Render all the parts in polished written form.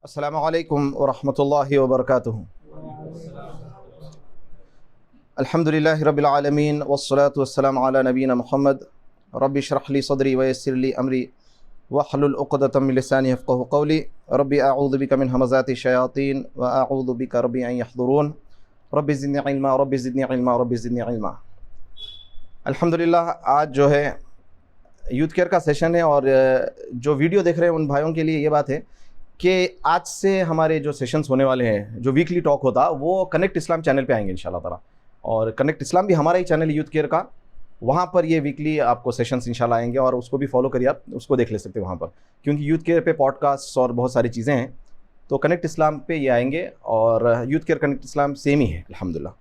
अस्सलामु अलैकुम व रहमतुल्लाहि व बरकातुहू। अल्हम्दुलिल्लाहि रब्बिल आलमीन वस्सलातु वस्सलामु अला नबीना मुहम्मद रब्बि इश्रह ली सदरी व यस्सिर ली अमरी वहलुल उक़दतम मिन लिसानी यफ़क़हू क़ौली रब्बि अऊज़ु बिका मिन हमाज़ाति शयातीन व अऊज़ु बिका रब्बि अन यहज़ुरून रब्बि ज़िदनी इल्मा रब्बि ज़िदनी इल्मा रब्बि ज़िदनी इल्मा। अल्हम्दुलिल्लाह, आज जो है यूथ केयर का सेशन है और जो वीडियो देख रहे हैं उन भाइयों के लिए ये बात है कि आज से हमारे जो सेशंस होने वाले हैं, जो वीकली टॉक होता वो कनेक्ट इस्लाम चैनल पे आएंगे इंशाल्लाह ताला। और कनेक्ट इस्लाम भी हमारा ही चैनल है यूथ केयर का, वहाँ पर ये वीकली आपको सेशंस इंशाल्लाह आएंगे और उसको भी फॉलो करिए, आप उसको देख ले सकते हैं वहाँ पर, क्योंकि यूथ केयर पे पॉडकास्ट और बहुत सारी चीज़ें हैं। तो कनेक्ट इस्लाम पे ये आएंगे और यूथ केयर कनेक्ट इस्लाम सेम ही है अल्हम्दुलिल्लाह।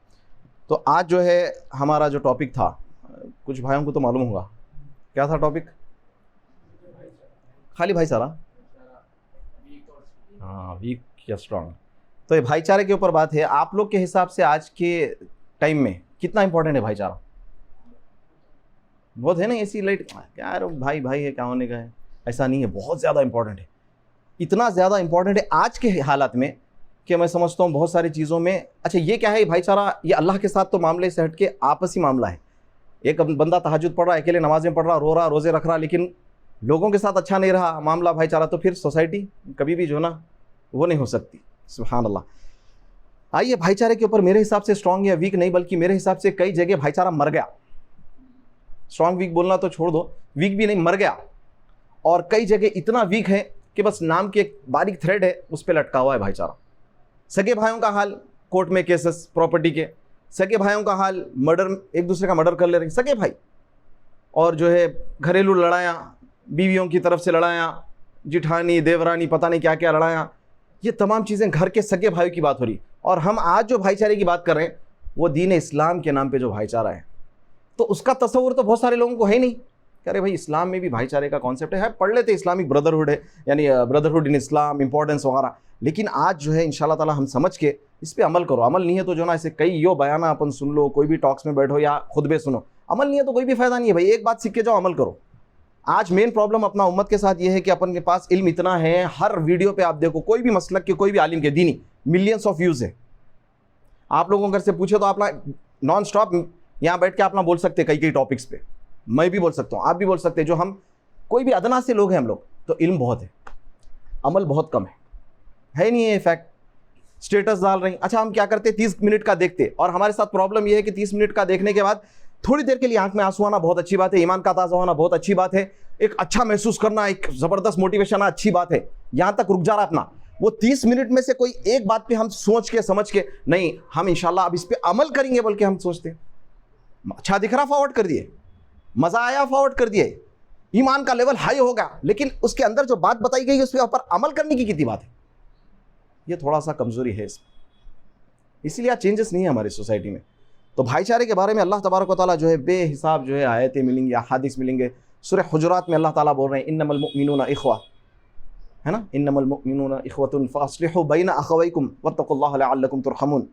तो आज जो है हमारा जो टॉपिक था, कुछ भाइयों को तो मालूम होगा क्या था टॉपिक, खाली भाईचारा, हाँ, वीक या स्ट्रॉन्ग। तो ये भाईचारे के ऊपर बात है। आप लोग के हिसाब से आज के टाइम में कितना इंपॉर्टेंट है भाईचारा? बहुत है ना ऐसी लाइट, यार भाई भाई है, क्या होने का है, ऐसा नहीं है, बहुत ज़्यादा इंपॉर्टेंट है। इतना ज़्यादा इंपॉर्टेंट है आज के हालात में कि मैं समझता हूँ बहुत सारी चीज़ों में। अच्छा, ये क्या है भाईचारा? ये अल्लाह के साथ तो मामले से हट के आपसी मामला है। एक बंदा तहज्जुद पढ़ रहा है, अकेले नमाज़ें पढ़ रहा, रो रहा, रोज़े रख रहा, लेकिन लोगों के साथ अच्छा नहीं रहा मामला भाईचारा, तो फिर सोसाइटी कभी भी जो है ना वो नहीं हो सकती। सुभान अल्लाह। आइए, भाईचारे के ऊपर मेरे हिसाब से स्ट्रॉन्ग या वीक नहीं, बल्कि मेरे हिसाब से कई जगह भाईचारा मर गया। स्ट्रॉन्ग वीक बोलना तो छोड़ दो, वीक भी नहीं, मर गया। और कई जगह इतना वीक है कि बस नाम की एक बारीक थ्रेड है, उस पर लटका हुआ है भाईचारा। सगे भाइयों का हाल, कोर्ट में केसेस प्रॉपर्टी के, सगे भाइयों का हाल, मर्डर, एक दूसरे का मर्डर कर ले रहे हैं सगे भाई। और जो है घरेलू लड़ाइयाँ, बीवियों की तरफ से लड़ाइयाँ, जिठानी देवरानी पता नहीं क्या क्या लड़ाइयाँ, ये तमाम चीज़ें घर के सगे भाइयों की बात हो रही। और हम आज जो भाईचारे की बात कर रहे हैं वो दीन इस्लाम के नाम पे जो भाईचारा है, तो उसका तस्वुर तो बहुत सारे लोगों को है नहीं। कह रहे भाई इस्लाम में भी भाईचारे का कॉन्सेप्ट है, पढ़ लेते इस्लामिक ब्रदरहुड है, यानी ब्रदरहुड इन इस्लाम, इंपॉर्टेंस वगैरह। लेकिन आज जो है इंशाल्लाह ताला हम समझ के इस पर अमल करो। अमल नहीं है तो जो ना ऐसे कई यो बयाना अपन सुन लो, कोई भी टॉक्स में बैठो या खुतबे सुनो, अमल नहीं है तो कोई भी फ़ायदा नहीं है भाई। एक बात सीख के जाओ, अमल करो। आज मेन प्रॉब्लम अपना उम्मत के साथ ये है कि अपन के पास इल्म इतना है, हर वीडियो पे आप देखो कोई भी मसलक के, कोई भी आलिम के, दीनी, मिलियंस ऑफ व्यूज़ है। आप लोगों अगर से पूछे तो आप नॉन स्टॉप यहाँ बैठ के अपना बोल सकते कई कई टॉपिक्स पे, मैं भी बोल सकता हूँ, आप भी बोल सकते हैं। जो हम कोई भी अदना से लोग हैं हम लोग, तो इल्म बहुत है, अमल बहुत कम है नहीं है फैक्ट। स्टेटस डाल रहे हैं, अच्छा हम क्या करते 30 मिनट का देखते, और हमारे साथ प्रॉब्लम यह है कि 30 मिनट का देखने के बाद थोड़ी देर के लिए आंख में आंसू आना बहुत अच्छी बात है, ईमान का ताज़ा होना बहुत अच्छी बात है, एक अच्छा महसूस करना, एक ज़बरदस्त मोटिवेशन आना अच्छी बात है, यहाँ तक रुक जा रहा अपना। वो 30 मिनट में से कोई एक बात पे हम सोच के समझ के नहीं, हम इंशाल्लाह अब इस पे अमल करेंगे, बल्कि हम सोचते हैं अच्छा दिख रहा, फॉरवर्ड कर दिए, मज़ा आया, फॉरवर्ड कर दिए, ईमान का लेवल हाई होगा, लेकिन उसके अंदर जो बात बताई गई उस पर अमल करने की कितनी बात है, ये थोड़ा सा कमज़ोरी है इसमें, इसीलिए चेंजेस नहीं है हमारी सोसाइटी में। तो भाईचारे के बारे में अल्लाह तबारक व तआला जो है बेहिसाब जो है आयतें मिलेंगी, अहादीस मिलेंगे। सूरह हुजुरात में अल्लाह ताला बोल रहे हैं इन्नमल मुमिनूना इख्वा, है ना, इन्नमल मुमिनूना इख्वतुन फास्लिहू बैना अखवैकुम वत्तकुल्लाह लअल्लकुम तुरहमून।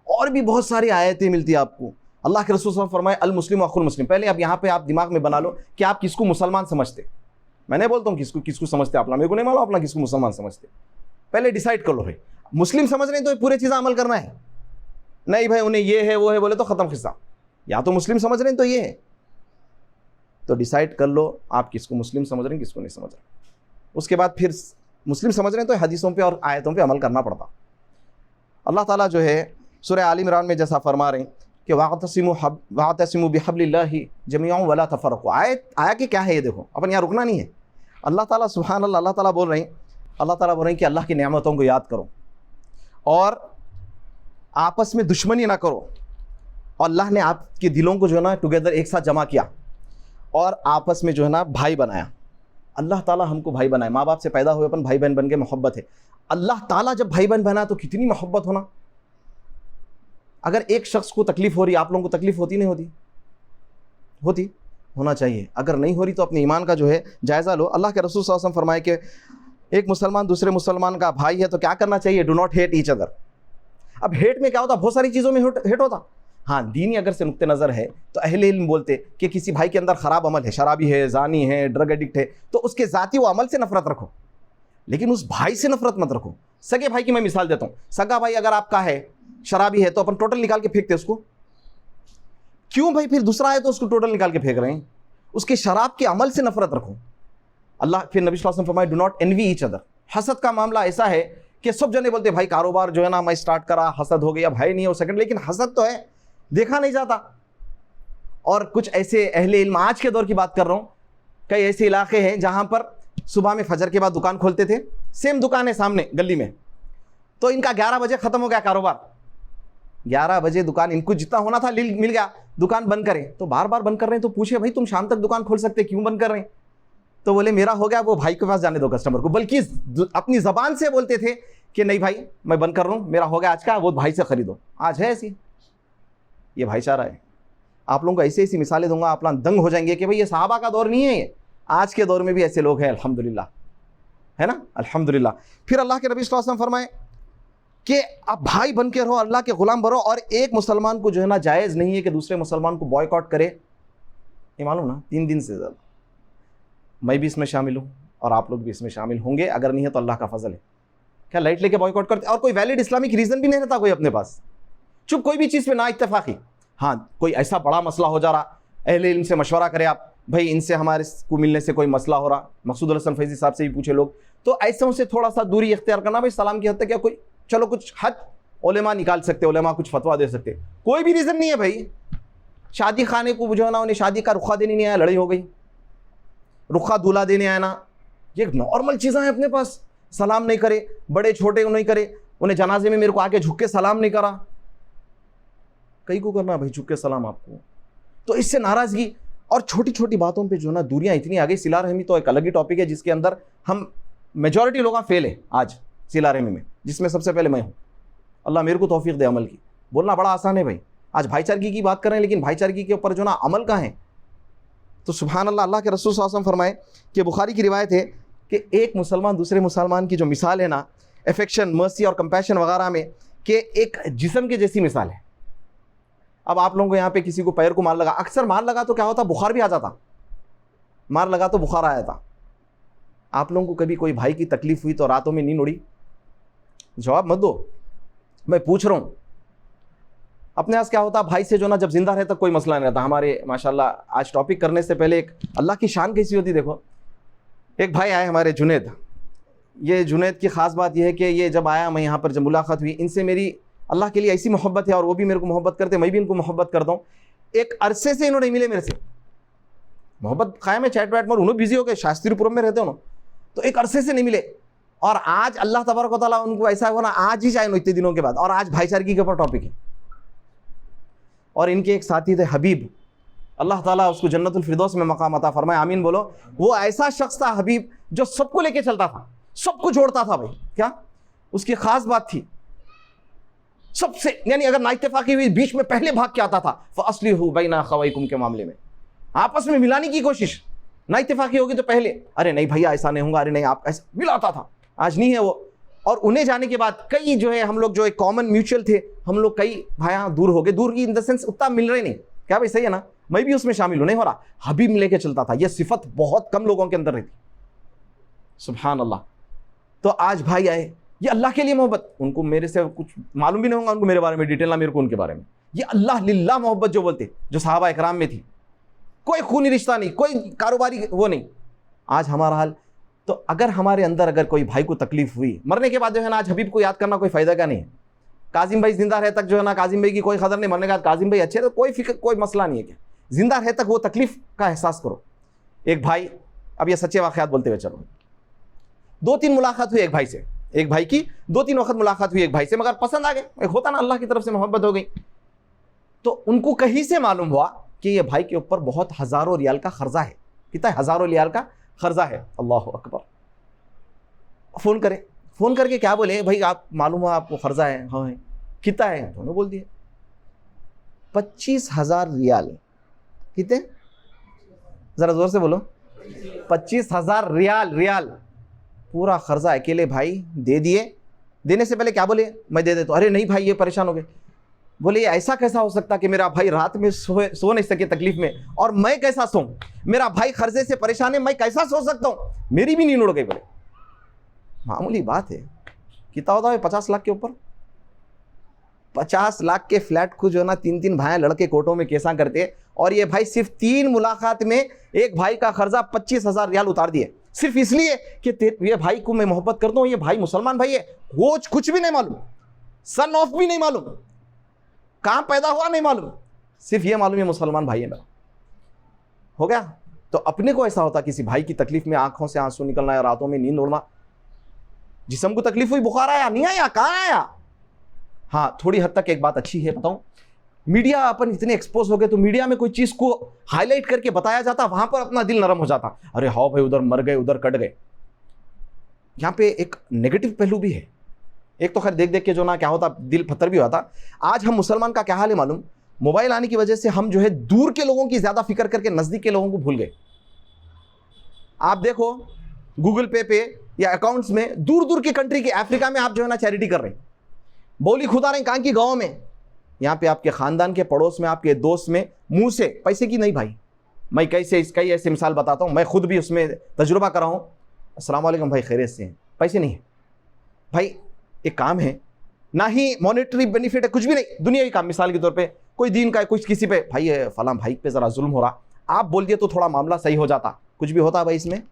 और भी बहुत सारी आयतें मिलती है आपको। अल्लाह के रसूल सल्लल्लाहु अलैहि वसल्लम फरमाए अल मुस्लिम अखुल मुस्लिम। पहले अब यहाँ पे आप दिमाग में बना लो कि आप किसको मुसलमान समझते। मैं नहीं बोलता हूँ किसको समझते, अपना मेरे को नहीं मालूम अपना किसको मुसलमान समझते। पहले डिसाइड कर लो भाई, मुस्लिम समझ रहे हैं तो पूरे चीज़ें अमल करना है, नहीं भाई उन्हें ये है वो है बोले तो ख़त्म खिस्सा। या तो मुस्लिम समझ रहे हैं तो ये है, तो डिसाइड कर लो आप किसको मुस्लिम समझ रहे हैं, किसको नहीं समझ रहे। उसके बाद फिर मुस्लिम समझ रहे हैं तो हदीसों पे और आयतों पे अमल करना पड़ता। अल्लाह ताला जो है सूरह आल इमरान में जैसा फरमा रहे हैं कि वातसिमू बिहब्लिल्लाहि जमीअन वला तफर्रक़ू। आया कि क्या है ये देखो, अपन यहाँ रुकना नहीं है। अल्लाह ताला सुभान अल्लाह, अल्लाह ताला बोल रहे हैं कि अल्लाह की नेमतों को याद करो और आपस में दुश्मनी ना करो। और अल्लाह ने आपके दिलों को जो है ना टुगेदर एक साथ जमा किया और आपस में जो है ना भाई बनाया। अल्लाह ताला हमको भाई बनाए, माँ बाप से पैदा हुए अपन भाई बहन बन के, मोहब्बत है। अल्लाह ताला जब भाई बहन बना तो कितनी मोहब्बत होना। अगर एक शख्स को तकलीफ हो रही, आप लोगों को तकलीफ होती नहीं होती? होती, होना चाहिए। अगर नहीं हो रही तो अपने ईमान का जो है जायज़ा लो। अल्लाह के रसूल सल्लल्लाहु अलैहि वसल्लम फरमाए कि एक मुसलमान दूसरे मुसलमान का भाई है तो क्या करना चाहिए? Do not hate each other. अब हेट में क्या होता? बहुत सारी चीज़ों में हेट होता। हाँ, दीनी अगर से नुक्ते नज़र है तो अहले इल्म बोलते कि किसी भाई के अंदर ख़राब अमल है, शराबी है, ज़ानी है, ड्रग एडिक्ट है, तो उसके ज़ाती वो अमल से नफ़रत रखो, लेकिन उस भाई से नफ़रत मत रखो। सगे भाई की मैं मिसाल देता हूँ। सगा भाई अगर आपका है, शराबी है, तो अपन टोटल निकाल के फेंकते उसको, क्यों भाई? फिर दूसरा है तो उसको टोटल निकाल के फेंक रहे हैं। उसके शराब के अमल से नफरत रखो। अल्लाह, फिर नबी सल्लल्लाहु अलैहि वसल्लम फरमाए, do not envy each other. हसद का मामला ऐसा है कि सब जने बोलते भाई कारोबार जो है ना मैं स्टार्ट करा, हसद हो गया, भाई नहीं हो सेकंड, लेकिन हसद तो है, देखा नहीं जाता। और कुछ ऐसे अहले इल्म, आज के दौर की बात कर रहा हूँ, कई ऐसे इलाके हैं जहाँ पर सुबह में फजर के बाद दुकान खोलते थे, सेम दुकान है सामने गली में, तो इनका 11 बजे ख़त्म हो गया कारोबार। 11 बजे दुकान इनको जितना होना था मिल गया, दुकान बंद करें। तो बार बार बंद कर रहे हैं, तो पूछे भाई तुम शाम तक दुकान खोल सकते, क्यों बंद कर रहे हैं? तो बोले मेरा हो गया, वो भाई के पास जाने दो कस्टमर को। बल्कि अपनी ज़बान से बोलते थे कि नहीं भाई मैं बंद कर रहा हूँ, मेरा हो गया आज का, वो भाई से ख़रीदो। आज है ऐसी, ये भाईचारा है। आप लोगों को ऐसी ऐसी मिसालें दूंगा, आप लोग दंग हो जाएंगे कि भाई ये सहाबा का दौर नहीं है, ये आज के दौर में भी ऐसे लोग हैं, अल्हम्दुलिल्लाह, है ना, अल्हम्दुलिल्लाह। फिर अल्लाह के नबी सल्लल्लाहु अलैहि वसल्लम फरमाए कि आप भाई बन के रहो, अल्लाह के गुलाम बनो, और एक मुसलमान को जो है ना जायज़ नहीं है कि दूसरे मुसलमान को बॉयकॉट करे। ये मालूम ना, 3 दिन से ज़्यादा। मैं भी इसमें शामिल हूँ और आप लोग भी इसमें शामिल होंगे, अगर नहीं है तो अल्लाह का फजल है। क्या लाइट लेके बॉयकॉट करते? और कोई वैलिड इस्लामिक रीज़न भी नहीं रहता कोई अपने पास, चुप कोई भी चीज़ पे ना इत्तेफाकी। हाँ, कोई ऐसा बड़ा मसला हो जा रहा, अहले इल्म से मशवरा करे आप, भाई इनसे हमारे को मिलने से कोई मसला हो रहा, मकसूद हसन फैज़ी साहब से भी पूछे लोग, तो ऐसे से थोड़ा सा दूरी इख्तियार करना। भाई सलाम की हद तक क्या कोई, चलो कुछ हद उलेमा निकाल सकते, उलेमा कुछ फतवा दे सकते, कोई भी रीज़न नहीं है भाई। शादी खाने को जो है ना, उन्हें शादी का रुखा देने नहीं आया, लड़ाई हो गई, रुखा दूल्हा देने आया ना, ये नॉर्मल चीज़ें हैं अपने पास। सलाम नहीं करे, बड़े छोटे को नहीं करे, उन्हें जनाजे में मेरे को आके झुक के सलाम नहीं करा, कहीं को करना भाई झुक के सलाम आपको? तो इससे नाराज़गी और छोटी छोटी बातों पे जो ना दूरियां इतनी आ गई। सिला रहमी तो एक अलग ही टॉपिक है, जिसके अंदर हम मेजॉरिटी लोग फेल है आज सिला रहमी में, जिसमें सबसे पहले मैं हूँ। अल्लाह मेरे को तौफीक दे अमल की। बोलना बड़ा आसान है भाई, आज भाईचारगी की बात कर रहे हैं, लेकिन भाईचारगी के ऊपर जो ना अमल का है, तो सुभान अल्लाह। अल्लाह के रसूल सल्लल्लाहु अलैहि वसल्लम फरमाए कि बुखारी की रिवायत है कि एक मुसलमान दूसरे मुसलमान की जो मिसाल है ना, अफेक्शन, मर्सी और कंपैशन वगैरह में, कि एक जिस्म के जैसी मिसाल है। अब आप लोगों को यहाँ पे किसी को पैर को मार लगा, अक्सर मार लगा तो क्या होता, बुखार भी आ जाता, मार लगा तो बुखार आया था। आप लोगों को कभी कोई भाई की तकलीफ हुई तो रातों में नींद उड़ी? जवाब मत दो, मैं पूछ रहा हूँ। अपने पास क्या होता, भाई से जो ना जब जिंदा रहता कोई मसला नहीं रहता। हमारे माशाल्लाह आज टॉपिक करने से पहले एक अल्लाह की शान कैसी होती देखो। एक भाई आए हमारे जुनैद, ये जुनैद की ख़ास बात यह है कि ये जब आया, मैं यहाँ पर जब मुलाकात हुई, इनसे मेरी अल्लाह के लिए ऐसी मोहब्बत है और वो भी मेरे को मोहब्बत करते, मैं भी इनको मोहब्बत करता हूँ। एक अरसे से इन्होंने मिले मेरे से, मोहब्बत कायम है, चैट वैट में, उन्होंने बिजी हो गए, शास्त्रीपुरम में रहते हो ना, तो एक अरसे से नहीं मिले। और आज अल्लाह तबारक व तआला उनको ऐसा हो ना, आज ही चाहे इतने दिनों के बाद, और आज भाईचारगी के ऊपर टॉपिक है। और इनके एक साथी थे हबीब, अल्लाह ताला उसको जन्नतुल फिरदौस में मकाम अता फरमाए, आमीन बोलो। वो ऐसा शख्स था हबीब, जो सबको लेके चलता था, सबको जोड़ता था भाई। क्या उसकी खास बात थी? सबसे, यानी अगर ना इत्तेफाकी हुई, बीच में पहले भाग के आता था। फ़अस्लिहू बैना अख़वैकुम के मामले में आपस में मिलाने की कोशिश, ना इत्तेफाकी होगी तो पहले, अरे नहीं भैया ऐसा नहीं होगा, अरे नहीं आप ऐसा, मिलाता था। आज नहीं है वो। और उन्हें जाने के बाद कई जो है हम लोग जो एक कॉमन म्यूचुअल थे, हम लोग कई भाई दूर हो गए, दूर की इन द सेंस उतना मिल रहे नहीं। क्या भाई सही है ना? मैं भी उसमें शामिल हूं, नहीं हो रहा। हबीब लेके चलता था, यह सिफत बहुत कम लोगों के अंदर रहती, सुभान अल्लाह। तो आज भाई आए, ये अल्लाह के लिए मोहब्बत, उनको मेरे से कुछ मालूम भी नहीं होगा, उनको मेरे बारे में डिटेल ना, मेरे को उनके बारे में, ये अल्लाह लिल्लाह मोहब्बत जो बोलते, जो सहाबा इकराम में थी, कोई खूनी रिश्ता नहीं, कोई कारोबारी वो नहीं। आज हमारा हाल। तो अगर हमारे अंदर अगर कोई भाई को तकलीफ हुई, मरने के बाद जो है ना, आज हबीब को याद करना कोई फायदा का नहीं है। काजिम भाई जिंदा रहे तक जो है ना, काजिम भाई की कोई खबर नहीं, मरने के बाद काजिम भाई अच्छे, तो कोई फिक्र, कोई मसला नहीं है। क्या जिंदा रहे तक वो तकलीफ का एहसास करो। एक भाई, अब ये सच्चे वाक़यात बोलते हुए चलो, 2-3 मुलाकात हुई एक भाई से, एक भाई की 2-3 वक्त मुलाकात हुई एक भाई से, मगर पसंद आ गए, एक होता ना अल्लाह की तरफ से मोहब्बत हो गई। तो उनको कहीं से मालूम हुआ कि ये भाई के ऊपर बहुत हज़ारों रियाल का खर्जा है। कितना? हज़ारों रियाल का खर्जा है। अल्लाह अकबर। फ़ोन करे, फ़ोन करके क्या बोले, भाई आप मालूम हुआ आपको खर्जा है? हाँ है। कितना है? दोनों बोल दिए 25,000 रियाल। कितने? ज़रा ज़ोर से बोलो। 25,000 रियाल। रियाल पूरा खर्जा अकेले भाई दे दिए। देने से पहले क्या बोले, मैं दे देता हूँ। अरे नहीं भाई ये परेशान हो गए। बोले ये ऐसा कैसा हो सकता कि मेरा भाई रात में सो नहीं सके तकलीफ में, और मैं कैसा सोऊं? मेरा भाई खर्जे से परेशान है, मैं कैसा सो सकता हूं? मेरी भी नींद उड़ गई। बोले मामूली बात है, कितना होता है 50 लाख के ऊपर? 50 लाख के फ्लैट को जो है ना 3-3 भाई लड़के कोटों में केसा करते, और ये भाई सिर्फ 3 मुलाकात में एक भाई का खर्चा 25,000 रियाल उतार दिए, सिर्फ इसलिए कि ये भाई को मैं मोहब्बत करता हूं, ये भाई मुसलमान भाई है, वो कुछ भी नहीं मालूम, सन ऑफ भी नहीं मालूम, कहां पैदा हुआ नहीं मालूम, सिर्फ ये मालूम है मुसलमान भाई है मेरा। हो गया। तो अपने को ऐसा होता किसी भाई की तकलीफ में आंखों से आंसू निकलना या रातों में नींद उड़ना, जिस्म को तकलीफ हुई, बुखार आया, नहीं आया, कहां आया? हाँ, थोड़ी हद तक एक बात अच्छी है बताऊं, मीडिया अपन इतने एक्सपोज हो गए, तो मीडिया में कोई चीज को हाईलाइट करके बताया जाता, वहां पर अपना दिल नरम हो जाता, अरे हाँ भाई उधर मर गए, उधर कट गए। यहां पे एक नेगेटिव पहलू भी है। एक तो खैर देख देख के जो ना क्या होता, दिल पत्थर भी होता। आज हम मुसलमान का क्या हाल है मालूम? मोबाइल आने की वजह से हम जो है दूर के लोगों की ज्यादा फिक्र करके नजदीक के लोगों को भूल गए। आप देखो गूगल पे या अकाउंट्स में दूर दूर की कंट्री के, अफ्रीका में आप जो है ना चैरिटी कर रहे हैं, बोली खुदा रहे कहां की गांव में, यहां पे आपके खानदान के पड़ोस में, आपके दोस्त में, मुंह से पैसे की नहीं भाई, मैं कैसे इसका ही ऐसे मिसाल बताता हूं, मैं खुद भी उसमें तजुर्बा कर रहा हूं। अस्सलाम वालेकुम भाई, खैरियत से हैं? पैसे नहीं है भाई, एक काम है, ना ही मॉनेटरी बेनिफिट है, कुछ भी नहीं, दुनियावी काम। मिसाल के तौर पे कोई दीन का है, कुछ किसी पे भाई है, फलां भाई पे जरा जुल्म हो रहा, आप बोल दिए तो थोड़ा मामला सही हो जाता, कुछ भी होता भाई इसमें।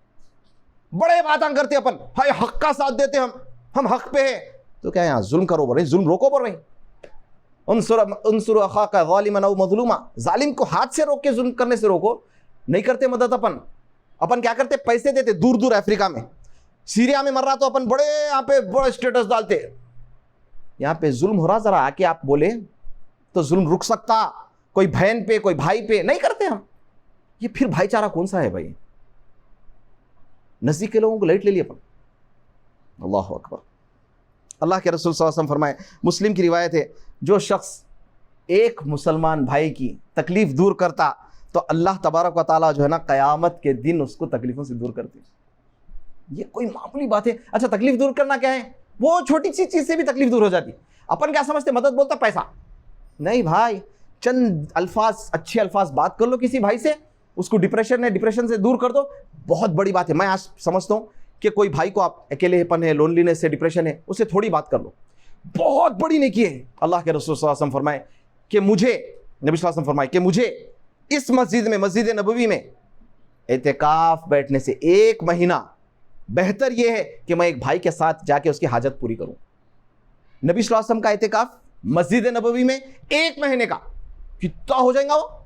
बड़े बातें करते अपन, भाई हक का साथ देते हम हक पे है, तो क्या यहाँ जुल्म करो बोल रहे, जुल्म रोको बोल रहे, उनसुर अखाका ज़ालिमन औ मज़लूमा, जालिम को हाथ से रोक के जुल्म करने से रोको। नहीं करते मदद अपन क्या करते, पैसे देते दूर दूर अफ्रीका में, सीरिया में मर रहा तो अपन बड़े यहाँ पे बड़े स्टेटस डालते, यहाँ पे जुल्म हो रहा, जरा आके आप बोले तो जुल्म रुक सकता, कोई बहन पे कोई भाई पे नहीं करते हम। ये फिर भाईचारा कौन सा है भाई? नजदीक के लोगों को लाइट ले लिया अपन। अल्लाह अकबर। अल्लाह के रसूल सल्लल्लाहु अलैहि वसल्लम फरमाए, मुस्लिम की रिवायत है, जो शख्स एक मुसलमान भाई की तकलीफ दूर करता तो अल्लाह तबारक व तआला जो है ना क़यामत के दिन उसको तकलीफों से दूर करते। ये कोई मामूली बात है? अच्छा, तकलीफ दूर करना क्या है? वो छोटी सी चीज से भी तकलीफ दूर हो जाती। अपन क्या समझते, मदद बोलता पैसा, नहीं भाई, चंद अल्फाज, अच्छे अल्फाज बात कर लो किसी भाई से, उसको डिप्रेशन है, डिप्रेशन से दूर कर दो, बहुत बड़ी बात है। मैं आज समझता हूँ कि कोई भाई को आप अकेलेपन है, लोनलीनेस है, डिप्रेशन है, उससे थोड़ी बात कर लो, बहुत बड़ी नेकी है। अल्लाह के रसूल सल्लल्लाहु अलैहि वसल्लम फरमाए कि मुझे, नबी सल्लल्लाहु अलैहि वसल्लम फरमाए कि मुझे इस मस्जिद में, मस्जिद नबवी में एतिकाफ बैठने से 1 महीना बेहतर यह है कि मैं एक भाई के साथ जाके उसकी हाजत पूरी करूं। नबी सल्लल्लाहु अलैहि वसल्लम का एतिकाफ मस्जिद नबवी में 1 महीने का कितना हो जाएगा? वो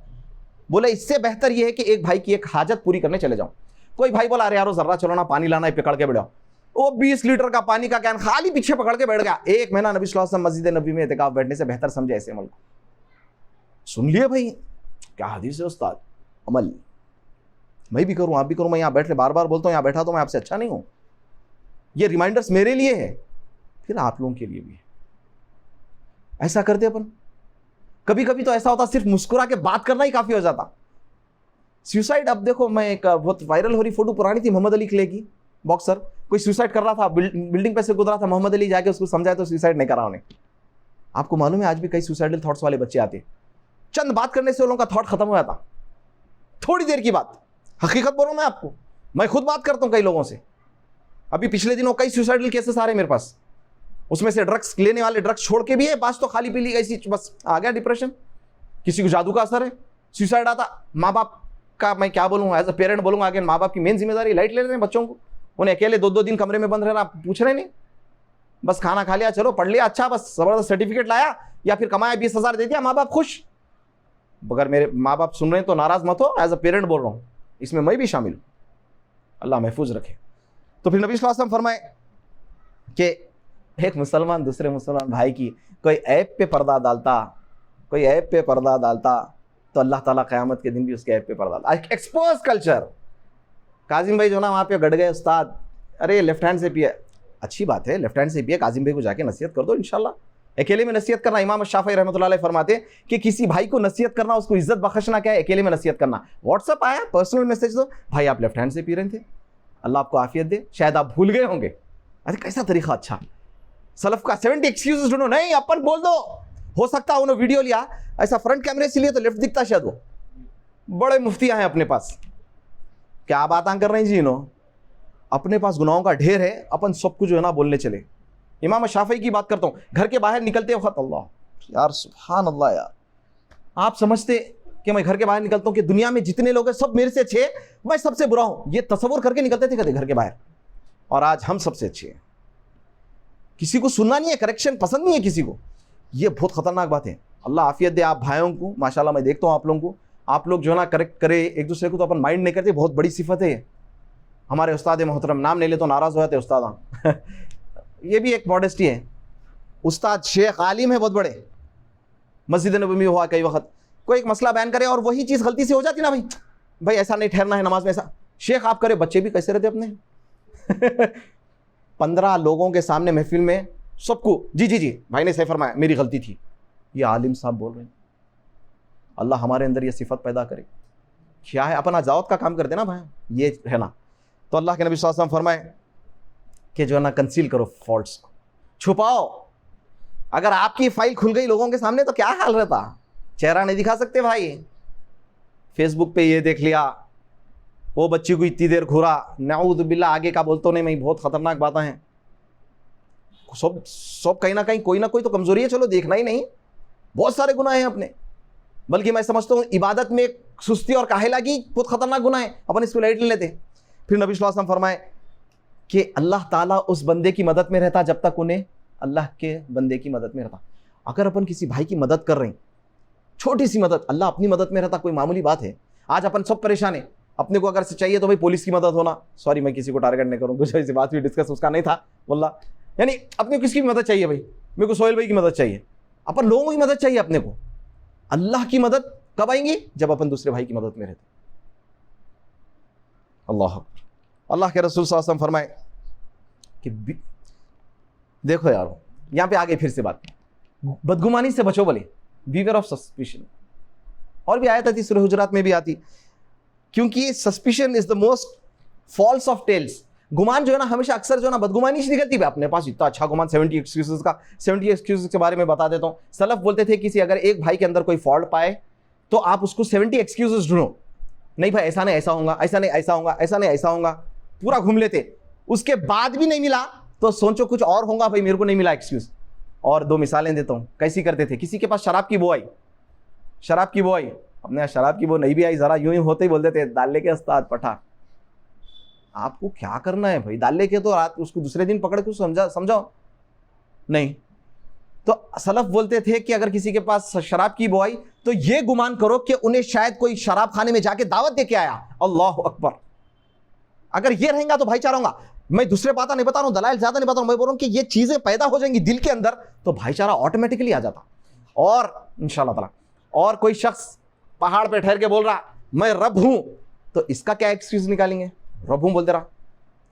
बोले इससे बेहतर यह है कि एक भाई की एक हाजत पूरी करने चले जाऊं। कोई भाई बोला, अरे यारो जर्रा चलो ना, पानी लाना है, पकड़ के बैठो, वो 20 लीटर का पानी का कैन खाली पीछे पकड़ के बैठ गया। 1 महीना नबी सल्लल्लाहु अलैहि वसल्लम मस्जिद नबी में एतिकाफ बैठने से बेहतर समझे ऐसे अमल को। सुन लिए भाई, क्या हदीस है उस्ताद, अमल मैं भी करूं, आप भी करूं। मैं यहां बैठ बार बार बोलता हूं, यहां बैठा तो मैं आपसे अच्छा नहीं हूं, ये रिमाइंडर्स मेरे लिए है, फिर आप लोगों के लिए भी है। ऐसा करते अपन। कभी कभी तो ऐसा होता सिर्फ मुस्कुरा के बात करना ही काफी हो जाता। सुसाइड, अब देखो, मैं एक बहुत वायरल हो रही फोटो पुरानी थी, मोहम्मद अली क्ले की, बॉक्सर, कोई सुसाइड कर रहा था, बिल्डिंग पे से गुजरा था, मोहम्मद अली जाके उसको समझाया तो सुसाइड नहीं करा उन्हें। आपको मालूम है आज भी कई सुसाइडल थॉट्स वाले बच्चे आते, चंद बात करने से उन लोगों का थॉट खत्म हो जाता, थोड़ी देर की बात। हकीकत बोल रहा हूं मैं आपको, मैं खुद बात करता हूं कई लोगों से। अभी पिछले दिनों कई सुसाइडल केसेस आ रहे मेरे पास, उसमें से ड्रग्स लेने वाले ड्रग्स छोड़ के भी है, बात तो खाली पी ली गई, बस आ गया डिप्रेशन, किसी को जादू का असर है, सुसाइड आता। माँ बाप का मैं क्या बोलूँ, एज अ पेरेंट बोलूँगा, आगे माँ बाप की मेन जिम्मेदारी, लाइट ले रहे हैं बच्चों को, उन्हें अकेले 2-2 दिन कमरे में बंद रहना, पूछ रहे नहीं, बस खाना खा लिया, चलो पढ़ लिया, अच्छा, बस जबरदस्त सर्टिफिकेट लाया या फिर कमाया, 20,000 दे दिया, माँ बाप खुश। अगर मेरे माँ बाप सुन रहे हैं तो नाराज मत हो, एज अ पेरेंट बोल रहा हूँ, इसमें मैं भी शामिल हूँ, अल्लाह महफूज रखे। तो फिर नबी सल्लल्लाहु अलैहि वसल्लम फरमाए कि एक मुसलमान दूसरे मुसलमान भाई की कोई ऐप पे पर्दा डालता, कोई ऐप पे पर्दा डालता तो अल्लाह ताला क़यामत के दिन भी उसके ऐप पे पर्दा डालता। Expose culture. काजिम भाई जो ना वहाँ पे गड़ गए, उस्ताद अरे लेफ्ट हैंड से पिए, अच्छी बात है, लेफ्ट हैंड से पिए, काजिम भाई को जाके नसीहत कर दो इंशाल्लाह। अकेले में नसीहत करना, इमाम शाफी रहमतुल्लाह अलैह फरमाते कि किसी भाई को नसीहत करना, उसको इज्जत बख्शना क्या है, अकेले में नसीहत करना। व्हाट्सअप आया, पर्सनल मैसेज दो, भाई आप लेफ्ट हैंड से पी रहे थे, अल्लाह आपको आफियत दे, शायद आप भूल गए होंगे। अरे कैसा तरीका अच्छा, सलफ का 70 एक्सक्यूजेस ढूंढो, नहीं अपन बोल दो, हो सकता है उन्होंने वीडियो लिया, ऐसा फ्रंट कैमरे से लिए तो लेफ्ट दिखता शायद, वो बड़े मुफ्तियां हैं अपने पास, क्या बात कर रहे हैं जी इन्हों, अपने पास गुनाहों का ढेर है, अपन सब कुछ जो है ना बोलने चले, इमाम शाफी की बात करता हूँ, घर के बाहर निकलते वक्त, अल्लाह यार सुभान अल्लाह यार, आप समझते कि मैं घर के बाहर निकलता हूँ कि दुनिया में जितने लोग हैं सब मेरे से अच्छे, मैं सबसे बुरा हूँ, ये तसव्वुर करके निकलते थे कभी घर के बाहर। और आज हम सबसे अच्छे हैं। किसी को सुनना नहीं है, करेक्शन पसंद नहीं है किसी को, ये बहुत खतरनाक बात है। अल्लाह आफियत दे आप भाइयों को, माशाल्लाह मैं देखता हूँ आप लोगों को, आप लोग जो है ना करेक्ट करे एक दूसरे को, तो अपन माइंड नहीं करते, बहुत बड़ी सिफत है। हमारे उस्ताद मोहतरम, नाम नहीं ले तो नाराज़ हो जाते उस्ताद ये भी एक मॉडेस्टी है। उस्ताद शेख आलिम है बहुत बड़े, मस्जिद नबी में हुआ कई वक्त, कोई एक मसला बयान करे और वही चीज़ गलती से हो जाती ना, भाई ऐसा नहीं ठहरना है नमाज में, ऐसा शेख आप करे, बच्चे भी कैसे रहते अपने 15 लोगों के सामने महफिल में सबको जी जी जी भाई ने सही फरमाया, मेरी गलती थी, ये आलिम साहब बोल रहे हैं। अल्लाह हमारे अंदर ये सिफत पैदा करे। क्या है, अपन अजावत का काम करते ना भाई, ये है ना। तो अल्लाह के नबी सल्लल्लाहु अलैहि वसल्लम फरमाए कि जो है ना कंसील करो, फॉल्ट्स को छुपाओ। अगर आपकी फाइल खुल गई लोगों के सामने तो क्या हाल रहता, चेहरा नहीं दिखा सकते भाई। फेसबुक पे ये देख लिया, वो बच्ची को इतनी देर घूरा, नाऊज़ बिल्लाह, आगे का बोलता नहीं मैं, बहुत खतरनाक बातें हैं। सब कहीं ना कहीं कोई ना कोई तो कमजोरी है, चलो देखना ही नहीं, बहुत सारे गुनाह हैं अपने। बल्कि मैं समझता हूँ इबादत में सुस्ती और काहिला की बहुत खतरनाक गुनाह है, अपन इसको लाइट ले लेते। फिर नबी सल्लल्लाहु अलैहि वसल्लम फरमाए कि अल्लाह ताला उस बंदे की मदद में रहता जब तक उन्हें अल्लाह के बंदे की मदद में रहता। अगर अपन किसी भाई की मदद कर रहे हैं, छोटी सी मदद, अल्लाह अपनी मदद में रहता, कोई मामूली बात है। आज अपन सब परेशान है, अपने को अगर चाहिए तो भाई पुलिस की मदद होना, सॉरी मैं किसी को टारगेट नहीं करूँ, कुछ ऐसी बात भी डिस्कस उसका नहीं था वल्लाह, यानी अपने को किसकी मदद चाहिए भाई, मेरे को सोहेल भाई की मदद चाहिए, अपन लोगों की मदद चाहिए अपने को। अल्लाह की मदद कब आएंगी, जब अपन दूसरे भाई की मदद में रहते। अल्लाह अल्लाह के रसूल सल्लल्लाहु अलैहि वसल्लम फरमाए कि देखो यार, यहाँ पे आगे फिर से बात, बदगुमानी से बचो, बोले बीवेयर ऑफ सस्पिशन। और भी आयत आती सूरह हुजरात में भी आती, क्योंकि suspicion is the most false of tales. गुमान जो है ना हमेशा अक्सर जो है ना बदगुमानी से निकलती है। अपने पास इतना अच्छा गुमान 70 एक्सक्यूजेस का, 70 एक्सक्यूजेस के बारे में बता देता हूँ। सलफ बोलते थे किसी अगर एक भाई के अंदर कोई फॉल्ट पाए तो आप उसको 70 एक्सक्यूजेस ढूंढो, नहीं भाई ऐसा नहीं ऐसा होगा, ऐसा नहीं ऐसा होगा, ऐसा नहीं ऐसा होगा, पूरा घूम लेते। उसके बाद भी नहीं मिला तो सोचो कुछ और होगा, भाई मेरे को नहीं मिला एक्सक्यूज। और 2 मिसालें देता हूँ कैसी करते थे। किसी के पास शराब की बो आई, शराब की बो आई, अपने यहाँ शराब की बो नहीं भी आई, जरा यूं ही होते ही बोल देते डाल लेके उस्ताद पठा। आपको क्या करना है भाई, डाल लेके तो रात उसको दूसरे दिन पकड़ के समझाओ नहीं। तो सलफ बोलते थे कि अगर किसी के पास शराब की बो आई तो ये गुमान करो कि उन्हें शायद कोई शराब खाने में जाके दावत दे के आया। अल्लाह अकबर। अगर ये रहेगा तो भाईचारा होगा। मैं दूसरे बातें नहीं बता रहा हूं, दलाइल ज्यादा नहीं बता रहा हूं, मैं बोल रहा हूं कि ये चीजें पैदा हो जाएंगी दिल के अंदर तो भाईचारा ऑटोमेटिकली आ जाता। और इंशाअल्लाह ताला, और कोई शख्स पहाड़ पे ठहर के बोल रहा मैं रब हूं, तो इसका क्या एक्सक्यूज निकालेंगे, रब हूं बोलते रहा।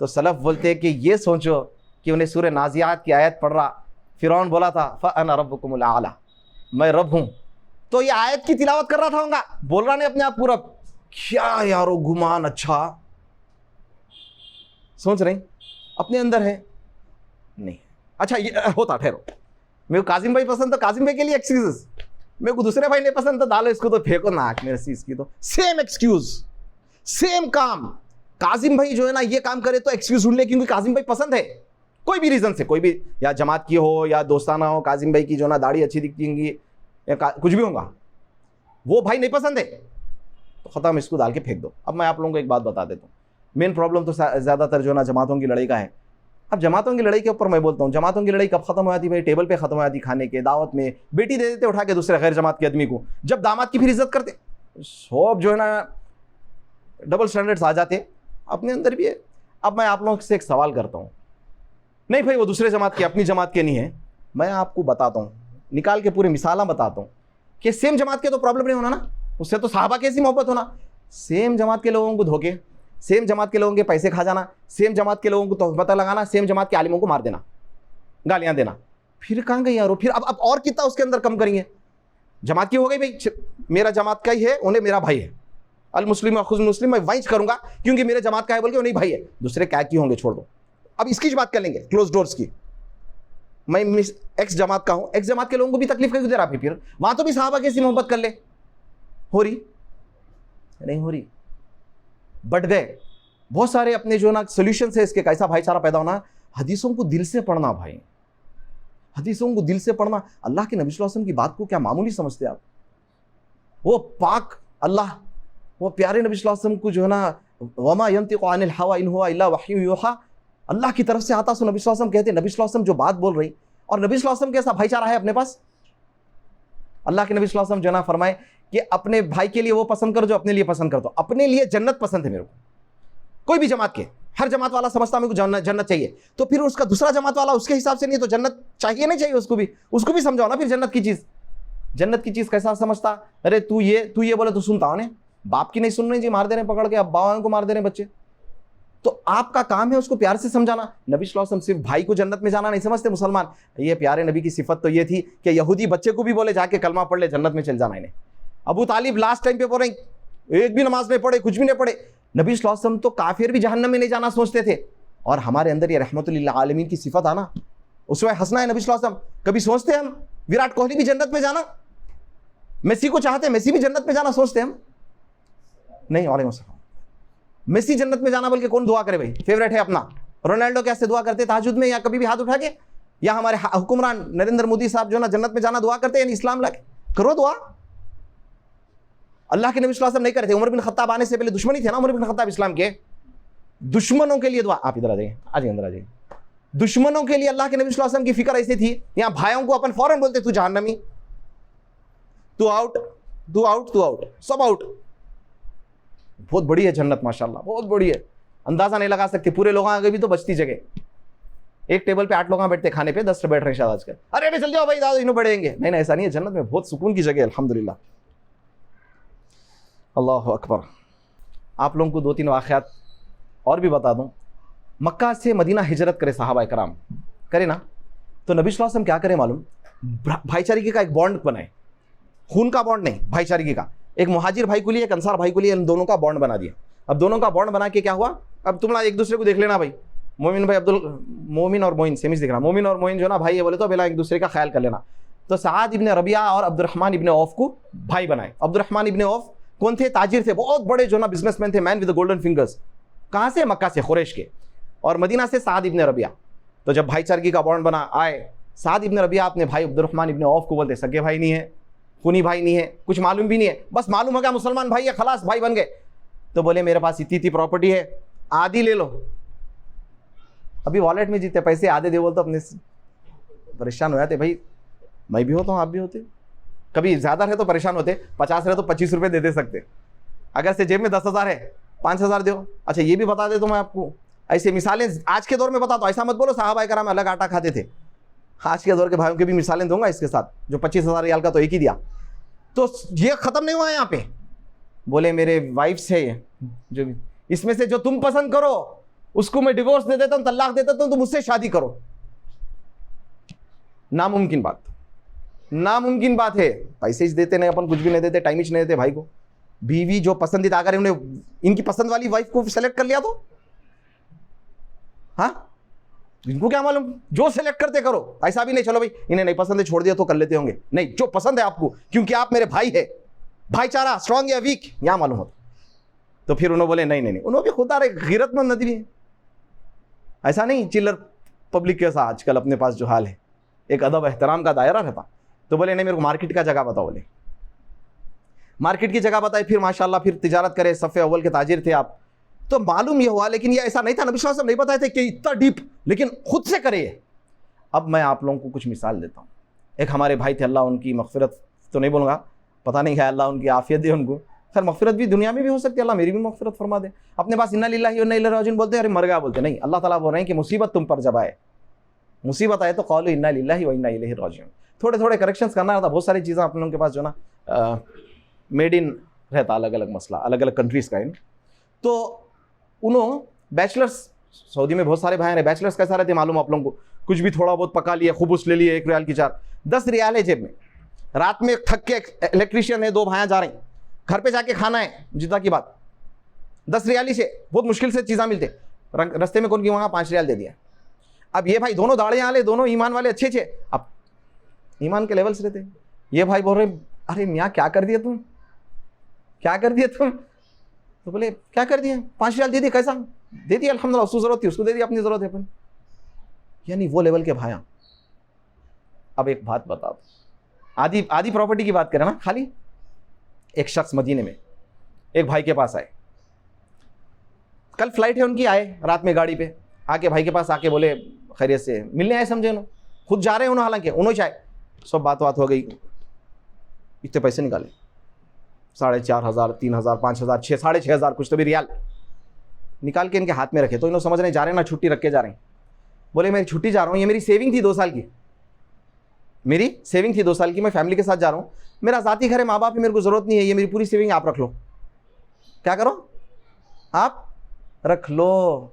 तो सलफ बोलते हैं कि ये सोचो कि उन्हें सूरह नाजियात की आयत पढ़ रहा, फिरौन बोला था फ़अना रब्बुकुमुल आला, मैं रब हूं, तो ये आयत की तिलावत कर रहा था, होगा बोल रहा नहीं अपने आप पूरा। क्या यारो गुमान अच्छा सोच रहे अपने अंदर है नहीं। अच्छा ये होता, ठहरो, मेरे को काजिम भाई पसंद तो काजिम भाई के लिए एक्सक्यूजेस, मेरे को दूसरे भाई नहीं पसंद तो डालो इसको तो फेंको नाक मेरे से, इसकी तो सेम एक्सक्यूज, सेम काम। काजिम भाई जो है ना ये काम करे तो एक्सक्यूज ढूंढ ले क्योंकि काजिम भाई पसंद है, कोई भी रीजन से, कोई भी, या जमात की हो या दोस्ताना हो, काजिम भाई की जो ना दाढ़ी अच्छी दिखती होंगी या कुछ भी होगा, वो भाई नहीं पसंद है तो खत्म, इसको डाल के फेंक दो। अब मैं आप लोगों को एक बात बता देता हूँ, मेन प्रॉब्लम तो ज़्यादातर जो ना जमातों की लड़ाई का है। अब जमातों की लड़ाई के ऊपर मैं बोलता हूँ, जमातों की लड़ाई कब खत्म हो जाती भाई, टेबल पे खत्म हो जाती, खाने के दावत में बेटी दे देते उठा के दूसरे गैर जमात के आदमी को, जब दामाद की फिर इज्जत करते, सब जो है ना डबल स्टैंडर्ड्स आ जाते अपने अंदर भी है। अब मैं आप लोगों से एक सवाल करता हूँ, नहीं भाई वो दूसरे जमात के अपनी जमात के नहीं है, मैं आपको बताता हूँ निकाल के पूरी मिसाला बताता हूँ कि सेम जमात के तो प्रॉब्लम नहीं होना ना, उससे तो साहबा कैसी मोहब्बत होना। सेम जमात के लोगों को धोखे, सेम जमात के लोगों के पैसे खा जाना, सेम जमात के लोगों को तोहफता लगाना, सेम जमात के आलिमों को मार देना, गालियां देना, फिर कहाँ गई यारो, फिर अब और कितना उसके अंदर कम करेंगे। जमात की हो गई भाई, मेरा जमात का ही है, उन्हें मेरा भाई है, अल मुस्लिम खुद मुस्लिम, मैं वहीं करूंगा क्योंकि मेरे जमात का है बोल के उन्हीं भाई है, दूसरे क्या की होंगे छोड़ दो। अब इसकी बात कर लेंगे क्लोज डोर्स की, मैं एक्स जमात का हूं, एक्स जमात के लोगों को भी तकलीफ क्यों दे रहा, फिर वहां तो भी साहबा कैसी मोहब्बत कर ले, हो रही नहीं हो रही, बढ़ गए। बहुत सारे अपने जो ना सोल्यूशन है इसके, कैसा भाईचारा पैदा होना, हदीसों को दिल से पढ़ना भाई, हदीसों को दिल से पढ़ना। अल्लाह के नबी सल्लल्लाहु अलैहि वसल्लम की बात को क्या मामूली समझते आप? वो पाक अल्लाह, वो प्यारे नबी सल्लल्लाहु अलैहि वसल्लम को जो है ना, वमा यंतिकु अनिल हवा इन हुवा इल्ला वह्यु यूहा, अल्लाह की तरफ से आता। सो नबी सल्लल्लाहु अलैहि वसल्लम कहते हैं, नबी सल्लल्लाहु अलैहि वसल्लम जो बात बोल रही, और नबी सल्लल्लाहु अलैहि वसल्लम कैसा भाईचारा है अपने पास। अल्लाह के नबी सल्लल्लाहु अलैहि वसल्लम जो ना फरमाए कि अपने भाई के लिए वो पसंद करो जो अपने लिए पसंद कर दो। अपने लिए जन्नत पसंद है मेरे को, कोई भी जमात के, हर जमात वाला समझता मेरे को जन्नत चाहिए, तो फिर उसका दूसरा जमात वाला उसके हिसाब से नहीं, तो जन्नत चाहिए नहीं चाहिए उसको भी समझाओ ना फिर जन्नत की चीज कैसा समझता। अरे तू ये बोले तो सुनता हूं, बाप की नहीं सुन रहे जी, मार दे रहे पकड़ के, अब बाबा को मार दे रहे बच्चे। तो आपका काम है उसको प्यार से समझाना। नबी सल्लल्लाहु अलैहि वसल्लम सिर्फ भाई को जन्नत में जाना नहीं समझते मुसलमान। ये प्यारे नबी की सिफत तो ये थी कि यहूदी बच्चे को भी बोले जाके कलमा पढ़ ले, जन्नत में चल जाना इन्हें। अबू तालिब लास्ट टाइम पे बोल रहे, एक भी नमाज नहीं पढ़े, कुछ भी नहीं पढ़े। नबी सल्लल्लाहु अलैहि वसल्लम तो काफिर भी जहन्नम में नहीं जाना सोचते थे, और हमारे अंदर ये रहमतुल लिल आलमीन की सिफत आना, उसमें हंसना है। नबी सल्लल्लाहु अलैहि वसल्लम कभी सोचते हम विराट कोहली भी जन्नत में जाना, मेसी को चाहते मेसी भी जन्नत में जाना सोचते हम नहीं। वालेकुम सलाम। मेसी जन्नत में जाना बल्कि कौन दुआ करे भाई, फेवरेट है अपना। रोनाल्डो कैसे दुआ करते तहज्जुद में, या कभी भी हाथ उठा के, या हमारे हुक्मरान नरेंद्र मोदी साहब जो ना जन्नत में जाना दुआ करते हैं, इस्लाम लाके करो दुआ। अल्लाह के नबी सल्लल्लाहु अलैहि वसल्लम नहीं करते। उमर बिन खत्ताब आने से पहले दुश्मनी थे ना उमर बिन खत्ताब इस्लाम के, दुश्मनों के लिए दुआ। आप इधर आ जाइए, अंदर आ जाइए। दुश्मनों के लिए अल्लाह के नबी सल्लल्लाहु अलैहि वसल्लम की फिक्र ऐसी थी। यहाँ भाइयों को अपन फौरन बोलते तू जहन्नमी, तू आउट, तू आउट, तू आउट, सब आउट। बहुत बड़ी है जन्नत माशाल्लाह, बहुत बड़ी है, अंदाजा नहीं लगा सकते। पूरे लोग आगे भी तो बचती जगह, एक टेबल पे 8 लोग बैठते खाने पे, 10 बैठ रहे शायद आजकल। अरे चल जाओ भाई दादा इन्हों बढ़ेंगे, नहीं ऐसा नहीं है। जन्नत में बहुत सुकून की जगह है अल्हम्दुलिल्लाह। अल्लाह अकबर। आप लोगों को 2-3 वाक़यात और भी बता दूं। मक्का से मदीना हिजरत करे सहाबा कराम करे ना, तो नबी सल्लल्लाहु अलैहि वसल्लम क्या करे मालूम, भाईचारे का एक बॉन्ड बनाए, खून का बॉन्ड नहीं, भाईचारे का। एक मुहाजिर भाई को लिए, एक अंसार भाई को लिए, इन दोनों का बॉन्ड बना दिया। अब दोनों का बॉन्ड बना के क्या हुआ, अब तुम एक दूसरे को देख लेना भाई। मोमिन भाई मोमिन और मोइन सेमिस दिख रहा, मोमिन और मोइन जो ना भाई है बोले तो पहला एक दूसरे का ख्याल कर लेना। तो साद इब्ने रबिया और अब्दुर्रहमान इब्ने औफ को भाई बनाए। अब्दुर्रहमान इब्ने औफ कौन थे, ताजिर थे, बहुत बड़े जो ना बिजनेसमैन थे, man with the golden fingers. कहाँ से, मक्का से, कुरैश के। और मदीना से साद इब्ने रबिया। तो जब भाईचारगी का बॉन्ड बना आए, साद इब्ने रबिया अपने भाई अब्दुर्रहमान इब्ने औफ को बोलते, सगे भाई नहीं है, खूनी भाई नहीं है, कुछ मालूम भी नहीं है, बस मालूम हो गया मुसलमान भाई है, खलास भाई बन गए। तो बोले मेरे पास इतनी प्रॉपर्टी है, आधी ले लो। अभी वॉलेट में जीते पैसे आधे दे बोल तो अपने परेशान हो जाते भाई। मैं भी होता हूँ, आप भी होते। कभी ज़्यादा रहे तो परेशान होते, 50 रहे तो 25 रुपये दे सकते। अगर से जेब में 10,000 है, 5,000 दो। अच्छा ये भी बता दे तो मैं आपको, ऐसे मिसालें आज के दौर में बताता हूँ। ऐसा मत बोलो साहबा कराम अलग आटा खाते थे, आज के दौर के भाइयों की भी मिसालें दूंगा इसके साथ, जो 25,000 रियाल का तो एक ही दिया। तो ये ख़त्म नहीं हुआ यहाँ पे। बोले मेरे वाइफ्स है ये, जो इसमें से जो तुम पसंद करो उसको मैं डिवोर्स दे देता हूँ, तलाक दे देता हूँ, तुम मुझसे शादी करो। नामुमकिन बात, नामुमकिन बात है। पैसे ही देते नहीं अपन, कुछ भी नहीं देते, टाइम ही नहीं देते भाई को। बीवी जो पसंदीदा, अगर उन्हें इनकी पसंद वाली वाइफ को सेलेक्ट कर लिया तो हाँ, इनको क्या मालूम, जो सेलेक्ट करते करो। ऐसा भी नहीं चलो भाई इन्हें नहीं पसंद है छोड़ दिया तो कर लेते होंगे, नहीं, जो पसंद है आपको, क्योंकि आप मेरे भाई है। भाईचारा स्ट्रांग या वीक यहां मालूम होता। तो फिर उन्होंने बोले नहीं, उन्होंने भी खुदा गैरतमंद नदी है, ऐसा नहीं चिल्लर पब्लिक के साथ आजकल अपने पास जो हाल है, एक अदब एहतराम का दायरा रहता। तो बोले नहीं मेरे को मार्केट का जगह बताओ। बोले मार्केट की जगह बताई, फिर माशाल्लाह फिर तिजारत करे, सफ़े अव्वल के ताजिर थे आप। तो मालूम ये हुआ, लेकिन ये ऐसा नहीं था, नबी सल्लल्लाहु अलैहि वसल्लम नहीं बताए थे कि इतना डीप, लेकिन खुद से करे। अब मैं आप लोगों को कुछ मिसाल देता हूँ। एक हमारे भाई थे, अल्लाह उनकी मग़फ़िरत तो नहीं बोलूँगा, पता नहीं है, अल्लाह उनकी आफ़ियत दे उनको। खैर मग़फ़िरत भी दुनिया में भी हो सकती है, अल्लाह मेरी भी मग़फ़िरत फरमा दे। अपने पास इन्ना लिल्लाहि व इन्ना इलैहि राजिऊन बोलते हैं, अरे मर गया बोलते नहीं। अल्लाह ताला बोल रहे हैं कि मुसीबत तुम पर जब आए, मुसीबत आए तो क़ौलू इन्ना लिल्लाहि व इन्ना इलैहि राजिऊन। थोड़े थोड़े करेक्शंस करना रहता। बहुत सारी चीज़ें आप लोगों के पास जो ना मेड इन रहता, अलग अलग मसला, अलग अलग कंट्रीज़ का। तो उन्होंने बैचलर्स, सऊदी में बहुत सारे भाई हैं, बैचलर्स कैसा रहते मालूम आप लोगों को, कुछ भी थोड़ा बहुत पका लिया, खुबूस ले लिए, 1 रियाल की 4, 10 रियाल है जेब में। रात में थक के इलेक्ट्रीशियन है, 2 भाइयाँ जा रहे हैं, घर पे जाके खाना है, जितना की बात, 10 रियाली से बहुत मुश्किल से चीज़ा मिलते, रस्ते में कौन की वहाँ 5 रियाल दे दिया। अब ये भाई दोनों दाढ़े वाले, दोनों ईमान वाले अच्छे अच्छे, अब ईमान के लेवल्स रहते। ये भाई बोल रहे अरे मियाँ क्या कर दिया तुम, क्या कर दिया तुम। तो बोले क्या कर दिया, 5 रियाल दे दी, कैसा दे दिया, अल्हम्दुलिल्लाह, उसको ज़रूरत थी उसको दे दी, अपनी ज़रूरत है अपन। यानी वो लेवल के भाया। अब एक बात बता दो, आधी आधी प्रॉपर्टी की बात करें ना, खाली एक शख्स मदीने में एक भाई के पास आए, कल फ्लाइट है उनकी, आए रात में गाड़ी पे आके भाई के पास आके बोले खैरियत से मिलने आए, समझे उन्होंने, खुद जा रहे हैं उन्होंने, हालांकि उन्होंने चाहे सब बात हो गई, इतने पैसे निकाले 4,500, 3,000, 5,000, 6,500 कुछ तो भी रियाल निकाल के इनके हाथ में रखे। तो इन्होंने समझ रहे जा रहे हैं ना छुट्टी रख के जा रहे हैं। बोले मेरी छुट्टी जा रहा हूँ, ये मेरी सेविंग थी 2 साल की, मेरी सेविंग थी 2 साल की, मैं फैमिली के साथ जा रहा हूँ, मेरा ज़ाती घर है, माँ बाप है, मेरे को ज़रूरत नहीं है, ये मेरी पूरी सेविंग आप रख लो। क्या करो आप रख लो।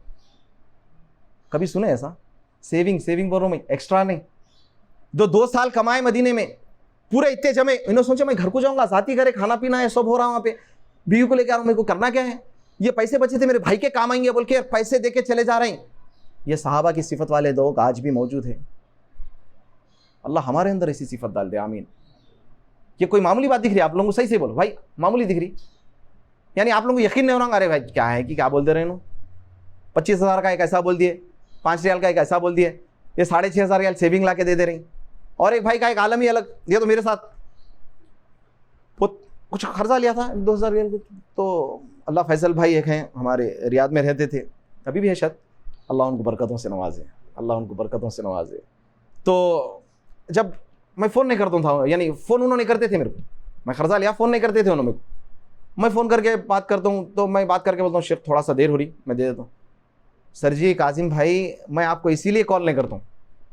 कभी सुने ऐसा? सेविंग बोल रहा हूँ मैं, एक्स्ट्रा नहीं। 2 साल कमाए मदीने में, पूरे इतने जमे, इन्होंने सोचा मैं घर को जाऊंगा, ज़ाती घर है, खाना पीना है, सब हो रहा है वहाँ पे, बीवी को लेकर आ रहा हूँ, मेरे को करना क्या है, ये पैसे बचे थे मेरे भाई के काम आएंगे बोल के पैसे दे के चले जा रहे हैं। ये सहाबा की सिफत वाले लोग आज भी मौजूद हैं। अल्लाह हमारे अंदर ऐसी सिफत डाल दे, आमीन। ये कोई मामूली बात दिख रही है आप लोगों को? सही से बोलो भाई, मामूली दिख रही? यानी आप लोगों को यकीन नहीं हो रहा, अरे भाई क्या है कि क्या बोल दे रहे हैं, 25,000 का एक ऐसा बोल दिए, 5 रियाल का एक ऐसा बोल दिए, ये 6,500 रियाल सेविंग ला के दे रही। और एक भाई का एक आलम ही अलग, ये तो मेरे साथ कुछ खर्चा लिया था 2,000 रियाल को। तो अल्लाह फैसल भाई एक हैं हमारे, रियाद में रहते थे, अभी भी है शायद, अल्लाह उनको बरकतों से नवाजे, अल्लाह उनको बरकतों से नवाजे। तो जब मैं फ़ोन नहीं करता था, यानी फ़ोन उन्होंने करते थे मेरे को, मैं खर्चा लिया, फ़ोन नहीं करते थे उन्होंने, मैं फ़ोन करके बात करता हूँ, तो मैं बात करके बोलता हूँ शेख थोड़ा सा देर हो रही, मैं दे देता हूँ। सर जी काजिम भाई मैं आपको इसीलिए कॉल नहीं करता हूँ,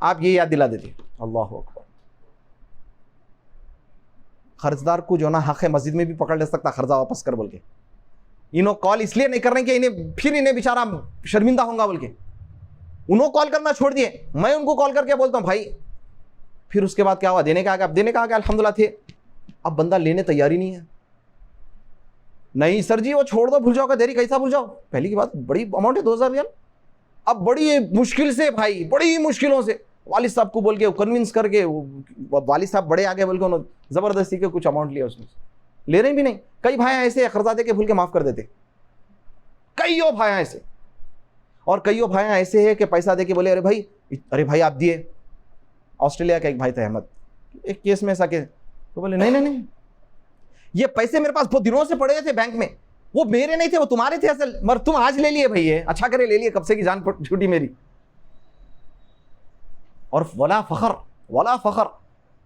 आप ये याद दिला देते। अल्लाह अकबर। कर्जदार को जो ना हक़ मस्जिद में भी पकड़ ले सकता, कर्जा वापस कर बोल के। इन्हों कॉल इसलिए नहीं कर रहे कि इन्हें बेचारा शर्मिंदा होगा बोल के, उन्होंने कॉल करना छोड़ दिए, मैं उनको कॉल करके बोलता हूँ भाई। फिर उसके बाद क्या हुआ, देने का आ गया, अब देने का आ गया अल्हम्दुलिल्लाह थे, अब बंदा लेने तैयारी नहीं है। नहीं सर जी वो छोड़ दो, भूल जाओ, देरी कैसा भूल जाओ, पहली की बात बड़ी अमाउंट है 2,000 रियाल। अब बड़ी मुश्किल से भाई, बड़ी मुश्किलों से वालिद साहब को बोल के कन्विंस करके, वालिद साहब बड़े आगे बोल के उन्होंने ज़बरदस्ती के कुछ अमाउंट लिया, उसमें ले रहे भी नहीं। कई भाई ऐसे कर्जा दे के भूल के माफ़ कर देते, कईयों भाई ऐसे, और कईयों भाई ऐसे है कि पैसा दे के बोले अरे भाई आप दिए। ऑस्ट्रेलिया का एक भाई था अहमद, एक केस में ऐसा के, तो बोले नहीं ये पैसे मेरे पास बहुत दिनों से पड़े थे बैंक में, वो मेरे नहीं थे, वो तुम्हारे थे असल, मगर तुम आज ले लिए भाई, अच्छा करे ले लिए, कब से की जान छूटी मेरी। और वला फखर,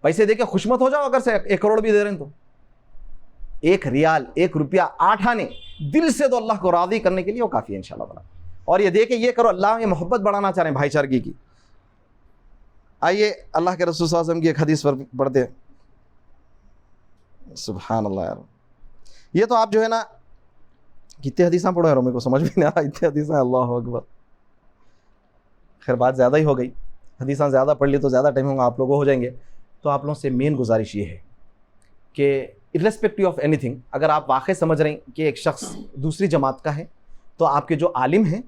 पैसे देके खुश मत हो जाओ अगर से 1 करोड़ भी दे रहे हैं तो। 1 रियाल 1 रुपया 8 आने दिल से तो अल्लाह को राज़ी करने के लिए वो काफ़ी है इंशाल्लाह। और ये देखे ये करो, अल्लाह ये मोहब्बत बढ़ाना चाह रहे हैं भाईचारगी की। आइए अल्लाह के रसूल सल्लल्लाहु अलैहि वसल्लम की एक हदीस पर पढ़ते। सुभान अल्लाह यार, ये तो आप जो है ना कितने हदीसा पढ़ो यार, मेरे को समझ भी नहीं आ रहा, इतने हदीसा, अल्लाह अकबर। खैर बात ज़्यादा ही हो गई, हदीसा ज़्यादा पढ़ ली तो ज़्यादा टाइम होगा, आप लोगों हो जाएंगे। तो आप लोगों से मेन गुजारिश ये है कि इर्रेस्पेक्टिव ऑफ एनीथिंग, अगर आप वाकई समझ रहे हैं कि एक शख्स दूसरी जमात का है, तो आपके जो आलिम हैं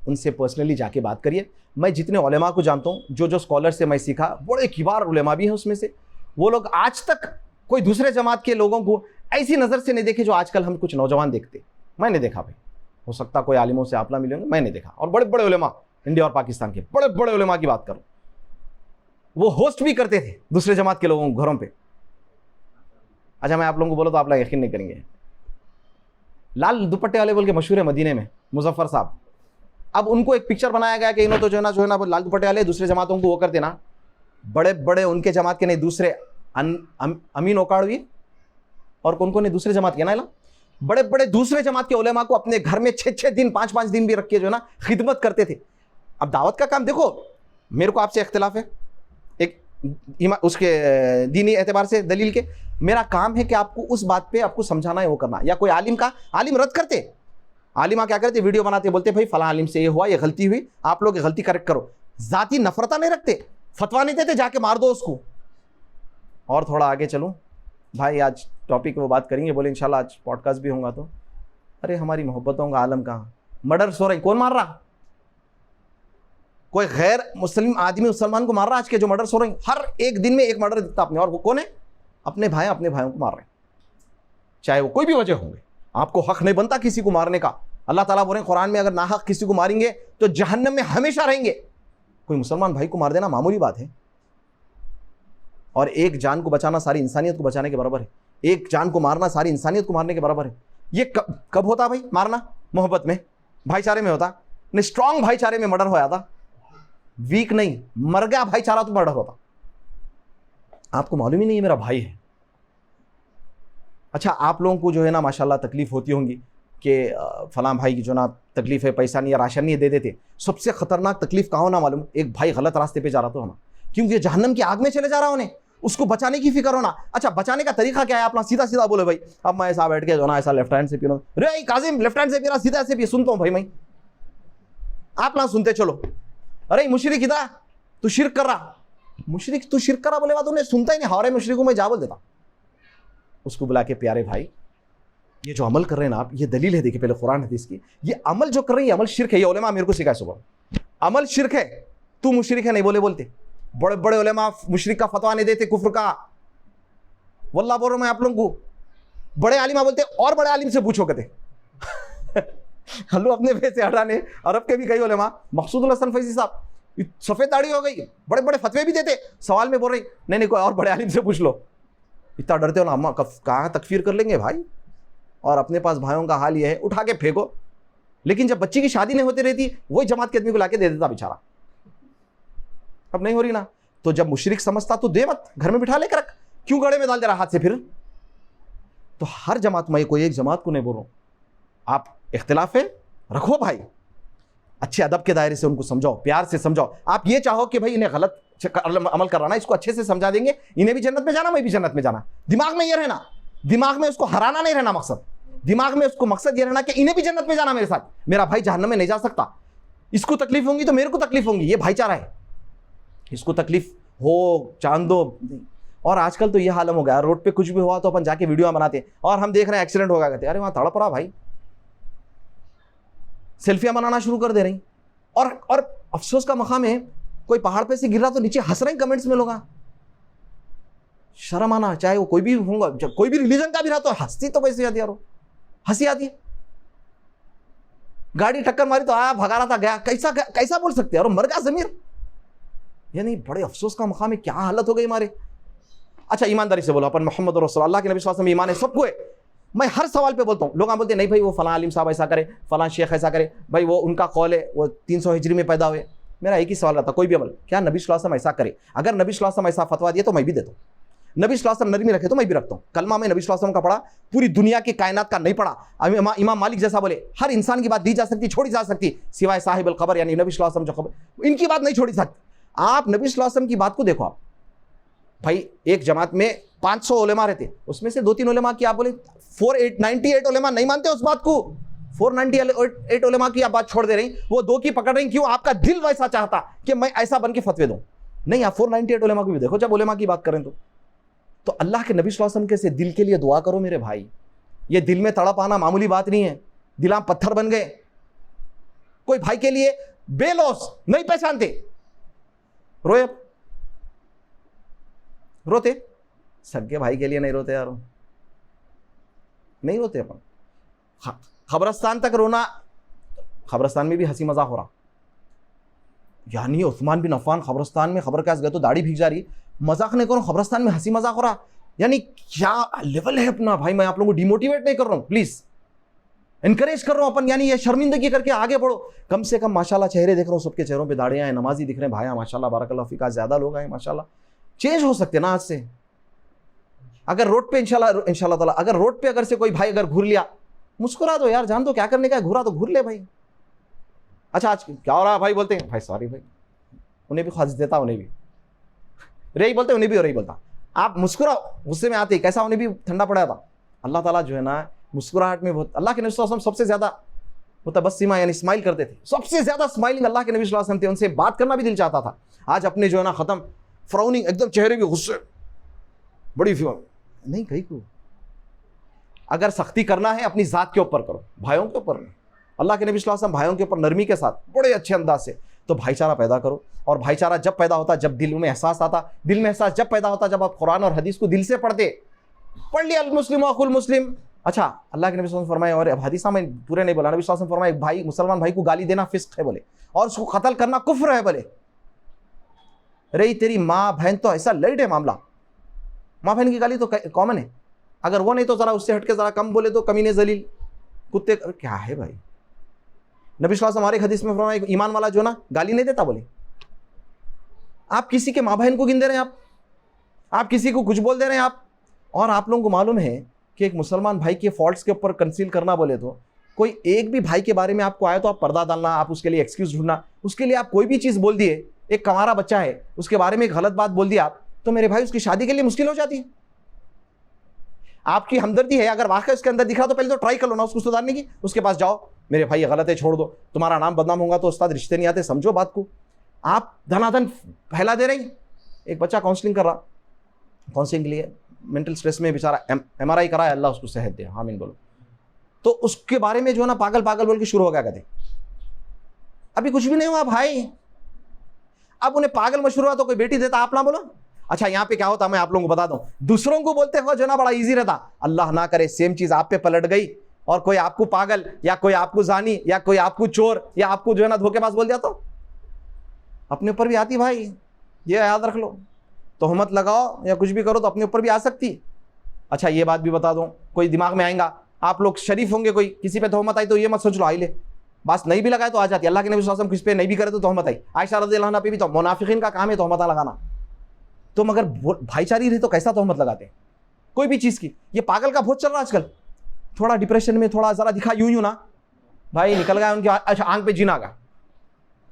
उनसे पर्सनली जाके बात करिए। मैं जितने उलेमा को जानता हूँ, जो स्कॉलर से मैं सीखा, बड़े किबार उलेमा भी हैं उसमें से, वो लोग आज तक कोई दूसरे जमात के लोगों को ऐसी नज़र से नहीं देखे जो आजकल हम कुछ नौजवान देखते। मैंने देखा भाई, हो सकता कोई आलिमों से आप ना मिले होंगे, मैंने देखा। और बड़े बड़े उलेमा, इंडिया और पाकिस्तान के बड़े बड़े उलेमा की बात करूँ, वो होस्ट भी करते थे दूसरे जमात के लोगों को घरों पे। अच्छा मैं आप लोगों को बोलो तो आप लोग यकीन नहीं करेंगे, लाल दुपट्टे वाले बोल के मशहूर है मदीने में, मुजफ्फर साहब। अब उनको एक पिक्चर बनाया गया कि इन्होंने तो जो है ना लाल दुपट्टे वाले दूसरे जमातों को वो करते ना, बड़े बड़े उनके जमात के नहीं, दूसरे अमीन ओकाड़वी और कौन ने दूसरे जमात के ना, बड़े बड़े दूसरे जमात के उलेमा को अपने घर में 6-6 दिन 5-5 दिन भी रख के जो है ना खिदमत करते थे। अब दावत का काम देखो, मेरे को आपसे इख्तिलाफ है एक उसके दीनी एतबार से दलील के, मेरा काम है कि आपको उस बात पे आपको समझाना है, वो करना। या कोई आलिम रद्द करते, आलिमा क्या करते, वीडियो बनाते, बोलते भाई फला आलिम से ये हुआ, ये गलती हुई, आप लोग ये गलती करेक्ट करो। जाती नफरता नहीं रखते, फतवा नहीं देते जाके मार दो उसको। और थोड़ा आगे चलूँ भाई, आज टॉपिक वो बात करेंगे, बोले इंशाल्लाह आज पॉडकास्ट भी होगा। तो अरे हमारी मोहब्बतों का आलम कहाँ, मर्डर हो रहे, कौन मार रहा? कोई गैर मुस्लिम आदमी मुसलमान को मार रहा है आज के जो मर्डर हो रहे हैं, हर एक दिन में एक मर्डर दिखता अपने, और वो कौन है? अपने भाइयों को मार रहे हैं, चाहे वो कोई भी वजह होंगे। आपको हक नहीं बनता किसी को मारने का। अल्लाह ताला बोल रहे हैं कुरान में, अगर नाहक किसी को मारेंगे तो जहन्नम में हमेशा रहेंगे। कोई मुसलमान भाई को मार देना मामूली बात है? और एक जान को बचाना सारी इंसानियत को बचाने के बराबर है। एक जान को मारना सारी इंसानियत को मारने के बराबर है। ये कब होता भाई? मारना मोहब्बत में, भाईचारे में होता। नहीं, स्ट्रांग भाईचारे में मर्डर होया था, वीक नहीं, मर गया भाईचारा तो मर्डर होता। आपको मालूम ही नहीं है मेरा भाई है। अच्छा, आप लोगों को जो है ना माशाल्लाह तकलीफ होती होंगी कि फलां भाई की जो ना तकलीफ है, पैसा नहीं है, राशन नहीं है, दे देते। सबसे खतरनाक तकलीफ कहाँ होना मालूम? एक भाई गलत रास्ते पे जा रहा तो होना, क्योंकि जहन्नम की आग में चले जा रहा होने, उसको बचाने की फिक्र होना। अच्छा, बचाने का तरीका क्या है? अपना सीधा सीधा बोले भाई अब मैं ऐसा बैठ के जो ना ऐसा लेफ्ट हैंड से पी रहा हूँ, रे काजिम लेफ्ट हैंड से पी रहा, सीधा से पी, सुनता हूँ भाई मैं, आप ना सुनते चलो। अरे मुशरिक इधर तू शिरक कर रहा, मुशरिक तू शिरक कर रहा बोलेगा तो उन्हें सुनता ही नहीं, हमारे मुशरिक को मैं जा बोल देता। उसको बुला के प्यारे भाई ये जो अमल कर रहे हैं ना आप, ये दलील है, देखिए पहले कुरान हदीस की, ये अमल जो कर रहे हैं अमल शिरक है। ये उलेमा मेरे को सिखाए सुबह, अमल शिरक है, तू मुशरिक है नहीं बोलते। बड़े बड़े उलेमा मुशरिक का फतवा नहीं देते, कुफ्र का। वल्लाह बोल रहा हूं मैं आप लोगों को, बड़े आलिमा बोलते और बड़े आलिम से पूछो कहते हल्लू अपने फेस से हटाने। अरब के भी कई उलेमा, मकसूदुल हसन फैजी साहब सफेद दाढ़ी हो गई, बड़े बड़े फतवे भी देते, सवाल में बोल रही नहीं कोई और बड़े आलिम से पूछ लो। इतना डरते हो ना, अम्मा कहाँ तकफीर कर लेंगे भाई। और अपने पास भाइयों का हाल ये है, उठा के फेंको। लेकिन जब बच्ची की शादी नहीं होती रहती, वही जमात के आदमी को लाके दे देता बेचारा। अब नहीं हो रही ना, तो जब मुशरिक समझता तो दे मत, घर में बिठा लेकर रख, क्यों गड़े में डाल दे रहा हाथ से फिर? तो हर जमात में, कोई एक जमात को नहीं बोल रहा हूं, आप इख्तिलाफ है रखो भाई, अच्छे अदब के दायरे से उनको समझाओ, प्यार से समझाओ। आप ये चाहो कि भाई इन्हें गलत अमल कराना, इसको अच्छे से समझा देंगे, इन्हें भी जन्नत में जाना, मैं भी जन्नत में जाना। दिमाग में ये रहना, दिमाग में उसको हराना नहीं रहना मकसद, दिमाग में उसको मकसद ये रहना कि इन्हें भी जन्नत में जाना मेरे साथ, मेरा भाई जहन्नम में नहीं जा सकता, इसको तकलीफ होंगी तो मेरे को तकलीफ होंगी, ये भाईचारा है। इसको तकलीफ हो चांद दो। और आजकल तो ये हालम हो गया, रोड पे कुछ भी हुआ तो अपन जाके वीडियो बनाते, और हम देख रहे हैं एक्सीडेंट हो गया, कहते अरे वहां तड़प रहा भाई, सेल्फियां बनाना शुरू कर दे रही। और अफसोस का मकाम है, कोई पहाड़ पे से गिर रहा तो नीचे हंस रहे हैं कमेंट्स में लोग। शर्म आना, चाहे वो कोई भी होगा, कोई भी रिलीजन का भी रहा, तो हंसती तो कैसे आती यारो, हंसी आती है। गाड़ी टक्कर मारी तो आया भगा रहा था, गया, कैसा बोल सकते हैं? और मर गया जमीर। यानी बड़े अफसोस का मकाम है, क्या हालत हो गई हमारे। अच्छा, ईमानदारी से बोलो, अपन मोहम्मद रसूल अल्लाह के नबी सल्लल्लाहु अलैहि वसल्लम ईमान है सबको है। मैं हर सवाल पे बोलता हूँ, लोग बोलते हैं नहीं भाई वो फलां आलिम साहब ऐसा करे, फलां शेख ऐसा करे, भाई वो उनका कौल है, वो 300 हिजरी में पैदा हुए। मेरा एक ही सवाल रहता, कोई भी अमल क्या नबी सल्लल्लाहु अलैहि वसल्लम ऐसा करे? अगर नबी सल्लल्लाहु अलैहि वसल्लम ऐसा फतवा दिया तो मैं भी देता हूँ। नबी सल्लल्लाहु अलैहि वसल्लम नरमी रखे तो मैं भी रखता हूँ। कलमा में नबी सल्लल्लाहु अलैहि वसल्लम का पढ़ा, पूरी दुनिया की कायनात का नहीं पढ़ा। इमाम मालिक जैसा बोले हर इंसान की बात दी जा सकती, छोड़ी जा सकती, सिवाय साहिबुल क़ब्र यानी नबी सल्लल्लाहु अलैहि वसल्लम जो खबर, इनकी बात नहीं छोड़ी सकती। आप नबी सल्लल्लाहु अलैहि वसल्लम की बात को देखो। आप भाई एक जमात में 500 उलेमा रहते, उसमें से 2-3 उलेमा की आप बोले 498 उलेमा नहीं मानते उस बात को, 498 उलेमा की आप बात छोड़ दे रही, वो 2 की पकड़ रही। क्यों? आपका दिल वैसा चाहता कि मैं ऐसा बन के फतवे दूं। नहीं, आप 498 उलेमा को भी देखो जब उलेमा की बात करें तो अल्लाह के नबी सल्लल्लाहु अलैहि वसल्लम के से दिल के लिए दुआ करो मेरे भाई। ये दिल में तड़प आना मामूली बात नहीं है, दिल आप पत्थर बन गए। कोई भाई के लिए बेलौस नहीं पहचानते, रोए, रोते, सगे भाई के लिए नहीं रोते यार, नहीं रोते अपन। खबरस्तान तक रोना, खबरस्तान में भी हंसी मजाक हो रहा। यानी उस्मान बिन अफ़्फ़ान खबरस्तान में खबर के गए तो दाढ़ी भीग जा रही, मजाक नहीं करो, खबरस्तान में हंसी मजाक हो रहा। यानी क्या लेवल है अपना भाई। मैं आप लोगों को डिमोटिवेट नहीं कर रहा हूं, प्लीज इनकरेज कर रहा हूं अपन, यानी ये शर्मिंदगी करके आगे बढ़ो। कम से कम माशाल्लाह चेहरे देख रहा हूं, सबके चेहरों पे दाढ़ियां हैं, नमाजी दिख रहे हैं भाई माशाल्लाह बारकल्लाह फीक, ज्यादा लोग आए माशाल्लाह। चेंज हो सकते ना आज से। अगर रोड पे इंशाल्लाह ताला अगर रोड पे अगर से कोई भाई अगर घूर लिया, मुस्कुरा दो यार, जान दो क्या करने का है, घूरा तो घूर ले भाई। अच्छा आज क्या हो रहा है भाई, बोलते हैं भाई सॉरी भाई, उन्हें भी खास देता, उन्हें भी रही बोलते, उन्हें भी हो रही बोलता। आप मुस्कुराओ, गुस्से में आते कैसा, उन्हें भी ठंडा पड़ा था। अल्लाह ताला जो है ना मुस्कुराहट में बहुत, अल्लाह के नबी सल्लल्लाहु अलैहि वसल्लम सबसे ज्यादा मुतबस्सिमा यानी स्माइल करते थे, सबसे ज्यादा स्माइलिंग अल्लाह के नबी सल्लल्लाहु अलैहि वसल्लम थे, उनसे बात करना भी दिल चाहता था। आज अपने जो है ना खत्म, फ्राउनिंग एकदम, चेहरे भी गुस्से, बड़ी नहीं कहीं को। अगर सख्ती करना है अपनी जात के ऊपर करो, भाइयों के ऊपर नहीं। अल्लाह के नबी सल्लल्लाहु अलैहि वसल्लम भाइयों के ऊपर नरमी के साथ बड़े अच्छे अंदाज से, तो भाईचारा पैदा करो। और भाईचारा जब पैदा होता, जब दिल में एहसास आता, दिल में एहसास जब पैदा होता जब आप कुरान और हदीस को दिल से पढ़ते। पढ़ लिया अल मुस्लिम अखुल मुस्लिम। अच्छा अल्लाह के नबी सल्लल्लाहु अलैहि वसल्लम फरमाए, और हदीस में पूरे नहीं बोला, नबी सल्लल्लाहु अलैहि वसल्लम फरमाए भाई मुसलमान भाई को गाली देना फिस्क है बोले, और उसको कत्ल करना कुफ्र है बोले। रही तेरी माँ बहन तो ऐसा लड़ है मामला, माँ बहन की गाली तो कॉमन है, अगर वो नहीं तो ज़रा उससे हटके ज़रा कम बोले तो कमीने जलील कुत्ते, क्या है भाई। नबी सल्लल्लाहु अलैहि वसल्लम हमारे हदीस में फरमाया ईमान वाला जो ना गाली नहीं देता, बोले आप किसी के माँ बहन को गिन दे रहे हैं, आप किसी को कुछ बोल दे रहे हैं आप। और आप लोगों को मालूम है कि एक मुसलमान भाई के फॉल्ट्स के ऊपर कंसील करना बोले तो कोई एक भी भाई के बारे में आपको आया तो आप पर्दा डालना, आप उसके लिए एक्सक्यूज ढूंढना, उसके लिए आप कोई भी चीज़ बोल दिए, एक कमारा बच्चा है उसके बारे में एक गलत बात बोल दिया आप, तो मेरे भाई उसकी शादी के लिए मुश्किल हो जाती है। आपकी हमदर्दी है, अगर वाकई उसके अंदर दिख रहा तो पहले तो ट्राई कर लो ना उसको सुधारने की, उसके पास जाओ, मेरे भाई ये गलत है छोड़ दो, तुम्हारा नाम बदनाम होगा तो उस्ताद रिश्ते नहीं आते, समझो बात को। आप धनाधन फैला दे रही। एक बच्चा काउंसलिंग कर रहा, काउंसलिंग के लिए मेंटल स्ट्रेस में बेचारा MRI करा है, अल्लाह उसको सेहत दे, आमीन बोलो। तो उसके बारे में जो है ना पागल पागल बोल के शुरू हो गया कहते अभी कुछ भी नहीं हुआ भाई, अब उन्हें पागल मशहूर हुआ तो कोई बेटी देता, आप ना बोलो। अच्छा यहाँ पे क्या होता मैं आप लोगों को बता दूं, दूसरों को बोलते हुए जो ना बड़ा इजी रहता, अल्लाह ना करे सेम चीज आप पे पलट गई और कोई आपको पागल या कोई आपको जानी या कोई आपको चोर या आपको जो है ना धोखेबाज बोल दिया तो अपने ऊपर भी आती भाई, ये याद रख लो। तोहमत लगाओ या कुछ भी करो तो अपने ऊपर भी आ सकती। अच्छा ये बात भी बता दूं, कोई दिमाग में आएगा, आप लोग शरीफ होंगे, कोई किसी पे तोहमत आई तो ये मत सोच लो आई ले, बस नहीं भी लगाए तो आ जाती। अल्लाह के नबी सल्लल्लाहु अलैहि वसल्लम किस पे नहीं भी करे तो तोहमत आई, आयशा रज़ियल्लाहु अन्हा पे भी तो, मुनाफिकीन का काम है तोहमत लगाना। तो मगर भाईचारी रही तो कैसा तोहमत लगाते हैं कोई भी चीज़ की। ये पागल का बहुत चल रहा है आजकल, थोड़ा डिप्रेशन में थोड़ा ज़रा दिखा यूं ना भाई निकल गया उनके, अच्छा आंख पे जीन आ गया,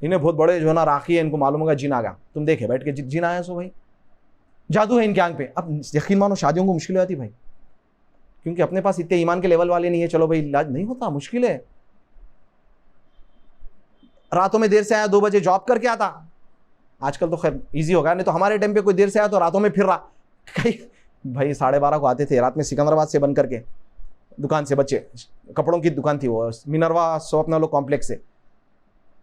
इन्हें बहुत बड़े जो है ना राखी है, इनको मालूम होगा जीन आ गया, तुम देखे बैठ के जीन आया सो भाई, जादू है इनके आंख पे। अब यकीन मानो शादियों को मुश्किल हो जाती भाई, क्योंकि अपने पास इतने ईमान के लेवल वाले नहीं है, चलो भाई इलाज नहीं होता, मुश्किल है। रातों में देर से आया, 2 बजे जॉब करके आता, आजकल तो खैर इजी हो गया, नहीं तो हमारे टाइम पे कोई देर से आया तो रातों में फिर रहा कहीं भाई 12:30 को आते थे रात में, सिकंदराबाद से बंद करके दुकान से, बच्चे कपड़ों की दुकान थी वो मिनरवा स्वप्नालो कॉम्प्लेक्स से,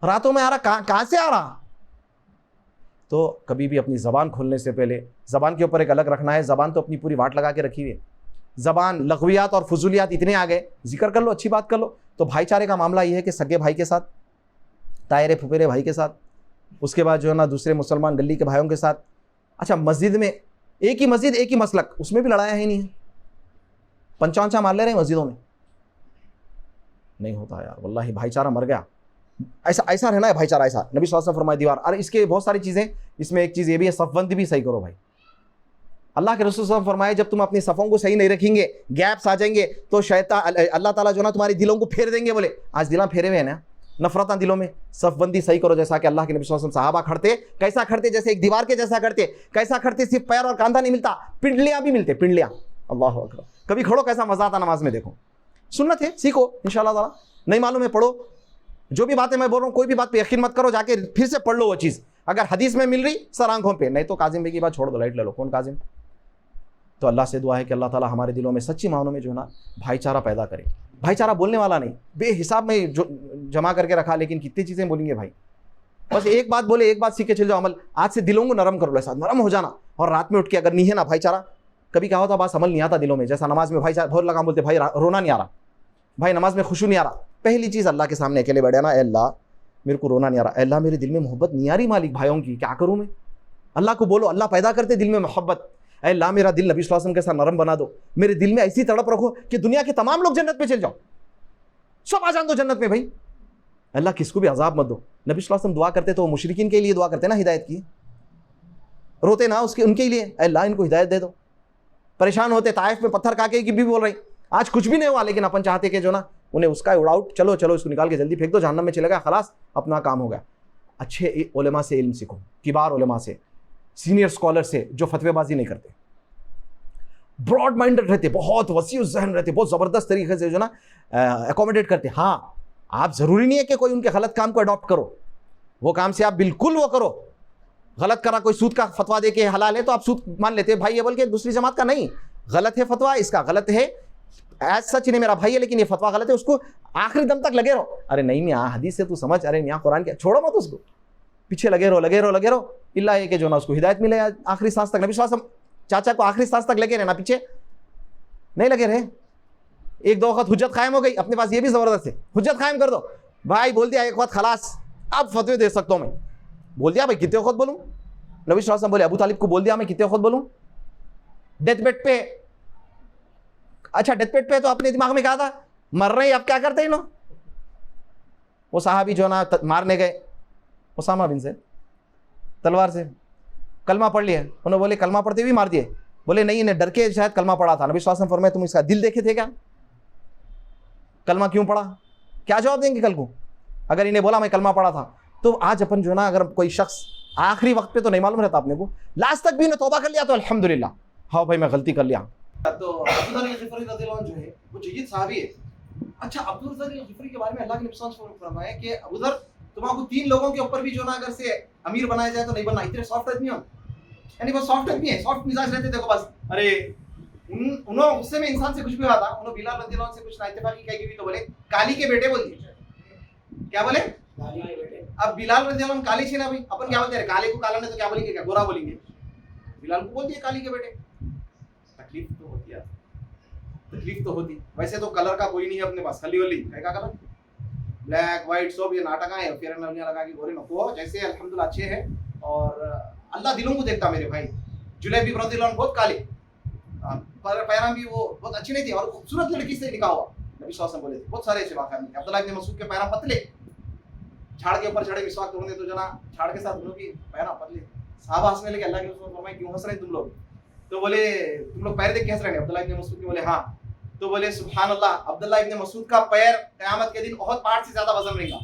रातों में आ रहा, कहाँ से आ रहा। तो कभी भी अपनी ज़बान खोलने से पहले ज़बान के ऊपर एक अलग रखना है, ज़बान तो अपनी पूरी वाट लगा के रखी हुई है, ज़बान लग़वियात और फजूलियात इतने आ गए, जिक्र कर लो अच्छी बात कर लो। तो भाईचारे का मामला ये है कि सगे भाई के साथ, तायरे फुफेरे भाई के साथ, उसके बाद जो है ना दूसरे मुसलमान गली के भाइयों के साथ। अच्छा मस्जिद में एक ही मस्जिद एक ही मसलक, उसमें भी लड़ाया ही नहीं है, पंचा मार ले रहे हैं मस्जिदों में, नहीं होता यार वल्लाही, भाईचारा मर गया। ऐसा रहना है भाईचारा, ऐसा नबी सल्लल्लाहु अलैहि वसल्लम फरमाए दीवार। अरे इसके बहुत सारी चीज़ें, इसमें एक चीज़ ये भी है, सफ़बंदी भी सही करो भाई। अल्लाह के रसूल सल्लल्लाहु अलैहि वसल्लम फरमाए जब तुम अपनी सफ़ों को सही नहीं रखेंगे, गैप्स आ जाएंगे तो शैतान अल्लाह ताला जो ना तुम्हारी दिलों को फेर देंगे। बोले आज दिला फेरे हुए हैं ना, नफरत दिलों में, सफ़बंदी सही करो। जैसा कि अल्लाह के नबी सल्लल्लाहु अलैहि वसल्लम सहाबा खड़ते, कैसा खड़ते, जैसे एक दीवार के जैसा खड़ते, कैसा खड़ते, सिर्फ पैर और कांधा नहीं मिलता, पिंडलियाँ भी मिलते, पिंडलियाँ। अल्लाह अकबर, कभी खड़ो कैसा मजा आता नमाज में, देखो सुन्नत है, सीखो इंशाअल्लाह ताला। नहीं मालूम है पढ़ो, जो भी बातें मैं बोल रहा हूँ कोई भी बात पे यकीन मत करो, जाके फिर से पढ़ लो वो चीज़, अगर हदीस में मिल रही सर आंखों पे, नहीं तो काजिम भाई की बात छोड़ दो, लाइट ले लो, कौन काजिम। तो अल्लाह से दुआ है कि अल्लाह ताला हमारे दिलों में सच्ची मानों में जो है ना भाईचारा पैदा करे। भाईचारा बोलने वाला नहीं, बेहिसाब में जो जमा करके रखा, लेकिन कितनी चीज़ें बोलेंगे भाई, बस एक बात बोले, एक बात सीख के चल जाओ, अमल आज से दिलों को नरम कर लो, ऐसा नरम हो जाना। और रात में उठ के अगर नहीं है ना भाईचारा, कभी क्या होता बस अमल नहीं आता दिलों में, जैसा नमाज में भाईचारा बहुत लगा बोलते भाई रोना नहीं आ रहा, भाई नमाज में खुशू नहीं आ रहा, पहली चीज़ अल्लाह के सामने अकेले बैठे ना, अल्लाह मेरे को रोना नहीं आ रहा, अल्लाह मेरे दिल में मोहब्बत नहीं आ रही मालिक भाइयों की, क्या करूँ मैं। अल्लाह को बोलो, अल्लाह पैदा करते दिल में मोहब्बत, अल्लाह मेरा दिल नबी सल्लल्लाहु अलैहि वसल्लम के साथ नरम बना दो, मेरे दिल में ऐसी तड़प रखो कि दुनिया के तमाम लोग जन्नत पे चल जाओ, सब आ जान दो जन्नत में भाई, अल्लाह किसको भी अजाब मत दो। नबी सल्लल्लाहु अलैहि वसल्लम दुआ करते तो मुशरिकीन के लिए दुआ करते ना, हिदायत की, रोते ना उसके उनके लिए, अल्लाह इनको हिदायत दे दो। परेशान होते, ताइफ में पत्थर खा के भी बोल रहे आज कुछ भी नहीं हुआ, लेकिन अपन चाहते कि जो ना उन्हें उसका उड़ाउट, चलो चलो इसको निकाल के जल्दी फेंक दो, जहन्नम में चले गया, खलास अपना काम हो गया। अच्छे उलेमा से इल्म सीखो, किबार उलेमा से, सीनियर स्कॉलर से, जो फतवेबाजी नहीं करते, ब्रॉड माइंडेड रहते, बहुत वसी जहन रहते, बहुत ज़बरदस्त तरीके से जो ना एकोमोडेट करते। हाँ आप ज़रूरी नहीं है कि कोई उनके गलत काम को अडॉप्ट करो, वो काम से आप बिल्कुल वो करो, गलत करा, कोई सूद का फतवा दे के हलाल है तो आप सूद मान लेते भाई, ये बोल के दूसरी जमात का नहीं, गलत है फतवा इसका, गलत है एज सच नहीं मेरा भाई है, लेकिन ये फतवा गलत है, उसको आखिरी दम तक लगे रहो। अरे नहीं मियाँ हदीस से तू समझ, अरे मियाँ कुरान क्या, छोड़ो मत उसको, पीछे लगे रहो लगे रहो लगे रहो, इल्ला ये कि जो ना उसको हिदायत मिले आखिरी सांस तक। नबी सल्लल्लाहु अलैहि वसल्लम चाचा को आखिरी सांस तक लगे रहना, पीछे नहीं लगे रहे। एक दो वक्त हुज्जत कायम हो गई, अपने पास ये भी ज़बरदस्त है, हुज्जत कायम कर दो भाई, बोल दिया एक वक्त खलास, अब फतवे दे सकता हूँ मैं, बोल दिया भाई कितने वक्त बोलूँ। नबी सल्लल्लाहु अलैहि वसल्लम बोले अबू तालिब को बोल दिया मैं कितने वक्त बोलूँ, डेथ बेड पे, अच्छा डेथ बेड पे तो अपने दिमाग में कहा था मर रहे हैं, अब क्या करते हैं लोग? वो साहबी जो ना मारने गए उसामा बिन ज़ैद तलवार से, कलमा पढ़ लिया, उन्होंने बोले कलमा पढ़ते हुए मार दिए, बोले नहीं इन्हें डर के शायद कलमा पढ़ा था। नबी सल्लल्लाहु अलैहि वसल्लम फरमाए तुम इसका दिल देखे थे क्या, कलमा क्यों पढ़ा? क्या जवाब देंगे कल को अगर इन्हें बोला मैं कलमा पढ़ा था? तो आज अपन जो है ना, अगर कोई शख्स आखिरी वक्त पे तो नहीं मालूम रहता अपने को, लास्ट तक भी उन्हें तौबा कर लिया तो अल्हम्दुलिल्लाह, हाँ भाई मैं गलती कर लिया। तो अबू ज़र ग़िफ़ारी रज़ियल्लाहु अन्हु जो है वो जय्यद सहाबी है। अच्छा अबू ज़र ग़िफ़ारी के बारे में अल्लाह के नबी सल्लल्लाहु अलैहि वसल्लम फरमाया कि अबू ज़र तुम्हारे 3 लोगों के ऊपर भी जो ना अगर से अमीर बनाया जाए तो नहीं बनना, इतने सॉफ्ट आदमी हो, यानी वो सॉफ्ट आदमी है, सॉफ्ट मिजाज रहते देखो बस। अरे उन्होंने गुस्से में इंसान से कुछ भी हुआ था, उन्होंने बिलाल रज़ियल्लाहु अन्हु से कुछ नाइतफाकी कही हुई तो बोले काली के बेटे बोल दिए, क्या बोले? काली के बेटे। अब बिलाल रज़ियल्लाहु अन्हु काली छे ना भाई, अपन क्या बोलते हैं काले को काला ने तो क्या बोलेंगे, क्या गोरा बोलेंगे? बिलाल को बोल दिए काली के बेटे। तकलीफ तो होती है, तकलीफ तो होती। वैसे तो कलर का कोई नहीं है अपने पास, खली वली है का कलर ब्लैक व्हाइट सब ये नाटक है, फेयर एंड लवली लगा के गोरे नको, जैसे अल्हम्दुलिल्लाह अच्छे हैं और अल्लाह दिलों को देखता मेरे भाई। जुलैबी रज़ियल्लाहु अन्हु बहुत काले, पैरां भी वो बहुत अच्छी नहीं थी और खूबसूरत लड़की से निकाह हुआ, नबी सल्लल्लाहु अलैहि वसल्लम बोले थे। बहुत सारे ऐसे वाक़या हैं। अब्दुल्लाह इब्न मसूद के पैरां पतले, झाड़ के ऊपर चढ़े मिसवाक तोड़ने तो जना झाड़ के साथ दोनों की पैरां पतले, साहबा हंसने लगे, अल्लाह के रसूल फरमाए क्यों हंस रहे तुम लोग? तो बोले तुम लोग पैर देख के हंस रहे हैं? अब्दुल्लाह इब्न मसूद के बोले हाँ। तो बोले सुभान अल्लाह, अब्दुल्लाह इब्न मसूद का पैर क़यामत के दिन ओहद पहाड़ से ज्यादा वजन रहेगा।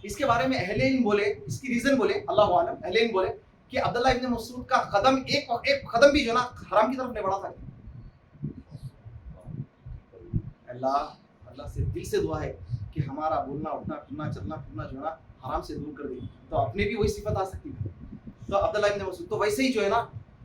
इसके बारे में अहले इल्म बोले, इसकी रीजन बोले अल्लाहु आलम, अहले इल्म बोले कि अब्दुल्लाह इब्न मसूद का कदम एक कदम भी जो ना हराम की तरफ नहीं बढ़ा था। अल्लाह से दिल से दुआ है कि हमारा बोलना उठना फिरना चलना फिरना जो है ना हराम से दूर कर दे, तो अपने भी वही सिफत आ सकती है। तो अब्दुल्लाह इब्न मसूद तो वैसे ही जो है ना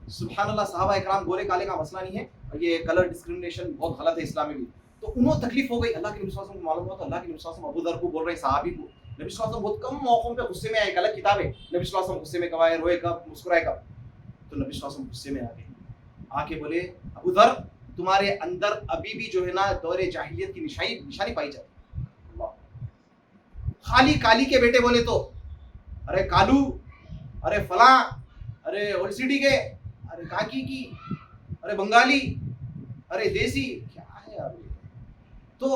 सुभान अल्लाह, सहाबा इकराम गोरे काले का मसला नहीं है, ये कलर डिस्क्रिमिनेशन बहुत गलत है इस्लाम में भी। तो उन्होंने तकलीफ हो गई, अल्लाह के नबी सल्लल्लाहु अलैहि वसल्लम को मालूम हुआ तो अल्लाह के नबी सल्लल्लाहु अलैहि वसल्लम अबू ज़र को बोल रहे हैं, सहाबी को। नबी सल्लल्लाहु अलैहि वसल्लम बहुत कम मौकों पे गुस्से में आए, गलत किताब है, नबी सल्लल्लाहु अलैहि वसल्लम गुस्से में कब आए, रोए कब, मुस्कुराए कब? तो नबी सल्लल्लाहु अलैहि वसल्लम गुस्से में आ गए, आके बोले अबू ज़र तुम्हारे अंदर अभी भी जो है ना दौरे जाहिलियत की निशानी पाई जाती। खाली काली के बेटे बोले तो अरे कालू, अरे फला, अरे ओलसीडी के, अरे काकी की, अरे बंगाली, अरे देसी, क्या है यार? तो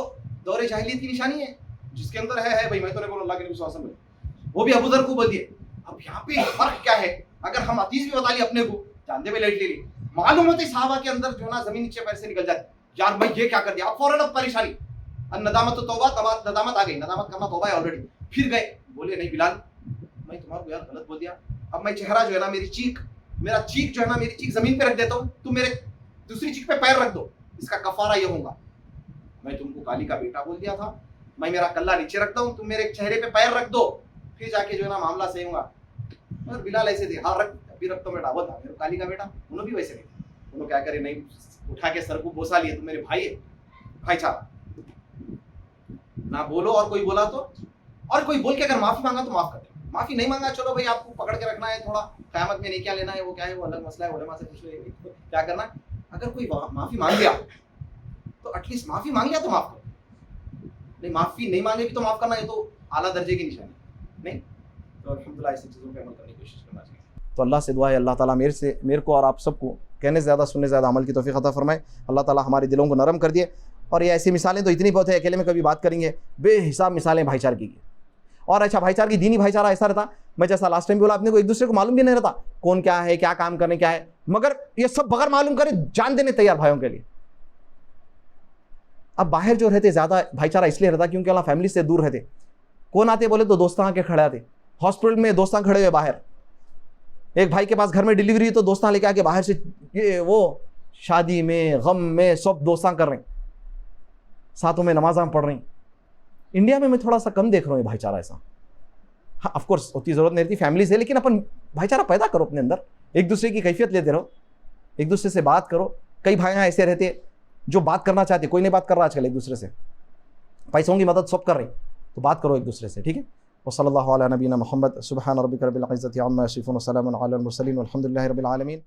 दौरे जाहिलियत की निशानी है, जिसके अंदर है भाई, मैं तो नहीं बोल, अल्लाह के नबी सल्लल्लाहु अलैहि वसल्लम वो भी अबू ज़र को बोल दिए। अब यहाँ पे फर्क क्या है? अगर हम हदीस भी बता ली अपने को, जानते हुए लेट ले ली, मालूम होते सहाबा के अंदर जो ना जमीन नीचे पैर से निकल जाती, यार मैं ये क्या कर दिया, अब फौरन अब परेशानी, नदामत तो तौबा, नदामत आ गई, नदामत करना तौबा है ऑलरेडी। फिर गए, बोले नहीं बिलाल मैं तुम्हारे को यार गलत बोल दिया, अब मैं चेहरा जो है ना मेरा चीक जो है ना मेरी चीक जमीन पे रख देता हूँ, तुम मेरे दूसरी चीक पे पैर रख दो, इसका कफारा ये होगा, मैं तुमको काली का बेटा बोल दिया था, मैं मेरा कल्ला नीचे रखता हूँ, तुम मेरे चेहरे पे पैर रख दो, फिर जाके जो है ना मामला सही होगा। और बिलाल ऐसे थे, हाँ रख, अभी रख तो मैं डाबल था, मेरे काली का बेटा, उन्होंने भी वैसे नहीं, उन्होंने क्या करे, नहीं उठा के सर को बोसा लिए, तुम मेरे भाई है, भाईचारा ना बोलो, और कोई बोला तो, और कोई बोल के अगर माफी मांगा तो माफ कर दे, माफी नहीं मांगा चलो भाई आपको पकड़ के रखना है, थोड़ा क़यामत में नहीं क्या लेना है, वो क्या है वो अलग मसला है, उलमा से पूछ ले क्या करना। अगर कोई माफी मांग लिया तो एटलीस्ट माफी मांग लिया तो माफ करो, नहीं माफी नहीं मांगे भी तो माफ करना, ये तो आला दर्जे की निशानी नहीं। तो अल्हम्दुलिल्लाह ऐसी चीज़ों पे अमल करने की कोशिश करना चाहिए। तो अल्लाह से दुआ है अल्लाह ताला मेरे को और आप सबको कहने से ज़्यादा सुनने से ज़्यादा अमल की तौफीक अता फरमाए, अल्लाह ताला हमारे दिलों को नरम कर दिए। और ये ऐसी मिसालें तो इतनी बहुत है, अकेले में कभी बात करेंगे, बेहिसाब मिसालें भाईचारगी की। और अच्छा भाईचारा की दीनी भाईचारा ऐसा रहता, मैं जैसा लास्ट टाइम बोला अपने को, एक दूसरे को मालूम भी नहीं रहता कौन क्या है, क्या काम करने क्या है, मगर ये सब बगैर मालूम करे जान देने तैयार भाइयों के लिए। अब बाहर जो रहते ज़्यादा भाईचारा इसलिए रहता क्योंकि अल्लाह फैमिली से दूर रहते, कौन आते बोले तो दोस्त आके खड़े आते, हॉस्पिटल में दोस्त खड़े हुए बाहर, एक भाई के पास घर में डिलीवरी तो दोस्त लेके आके बाहर से ये वो शादी में गम में सब दोस्तां कर रहे हैं, साथों में नमाज़ां पढ़ रही। इंडिया में मैं थोड़ा सा कम देख रहा हूँ भाईचारा ऐसा। हाँ ऑफकोर्स उतनी ज़रूरत नहीं रहती फैमिली से, लेकिन अपन भाईचारा पैदा करो अपने अंदर, एक दूसरे की कैफियत लेते रहो, एक दूसरे से बात करो। कई भाई यहाँ ऐसे रहते जो बात करना चाहते, कोई नहीं बात कर रहा आजकल एक दूसरे से, पैसों की मदद सब कर रही, तो बात करो एक दूसरे से, ठीक है। वसल्लल्लाहु अला नबीना मुहम्मद सुब्हान रब्बिका रब्बिल इज्जति अम्मा यसिफून व सलामुन अलल मुरसलीन वल्हम्दुलिल्लाहि रब्बिल आलमीन।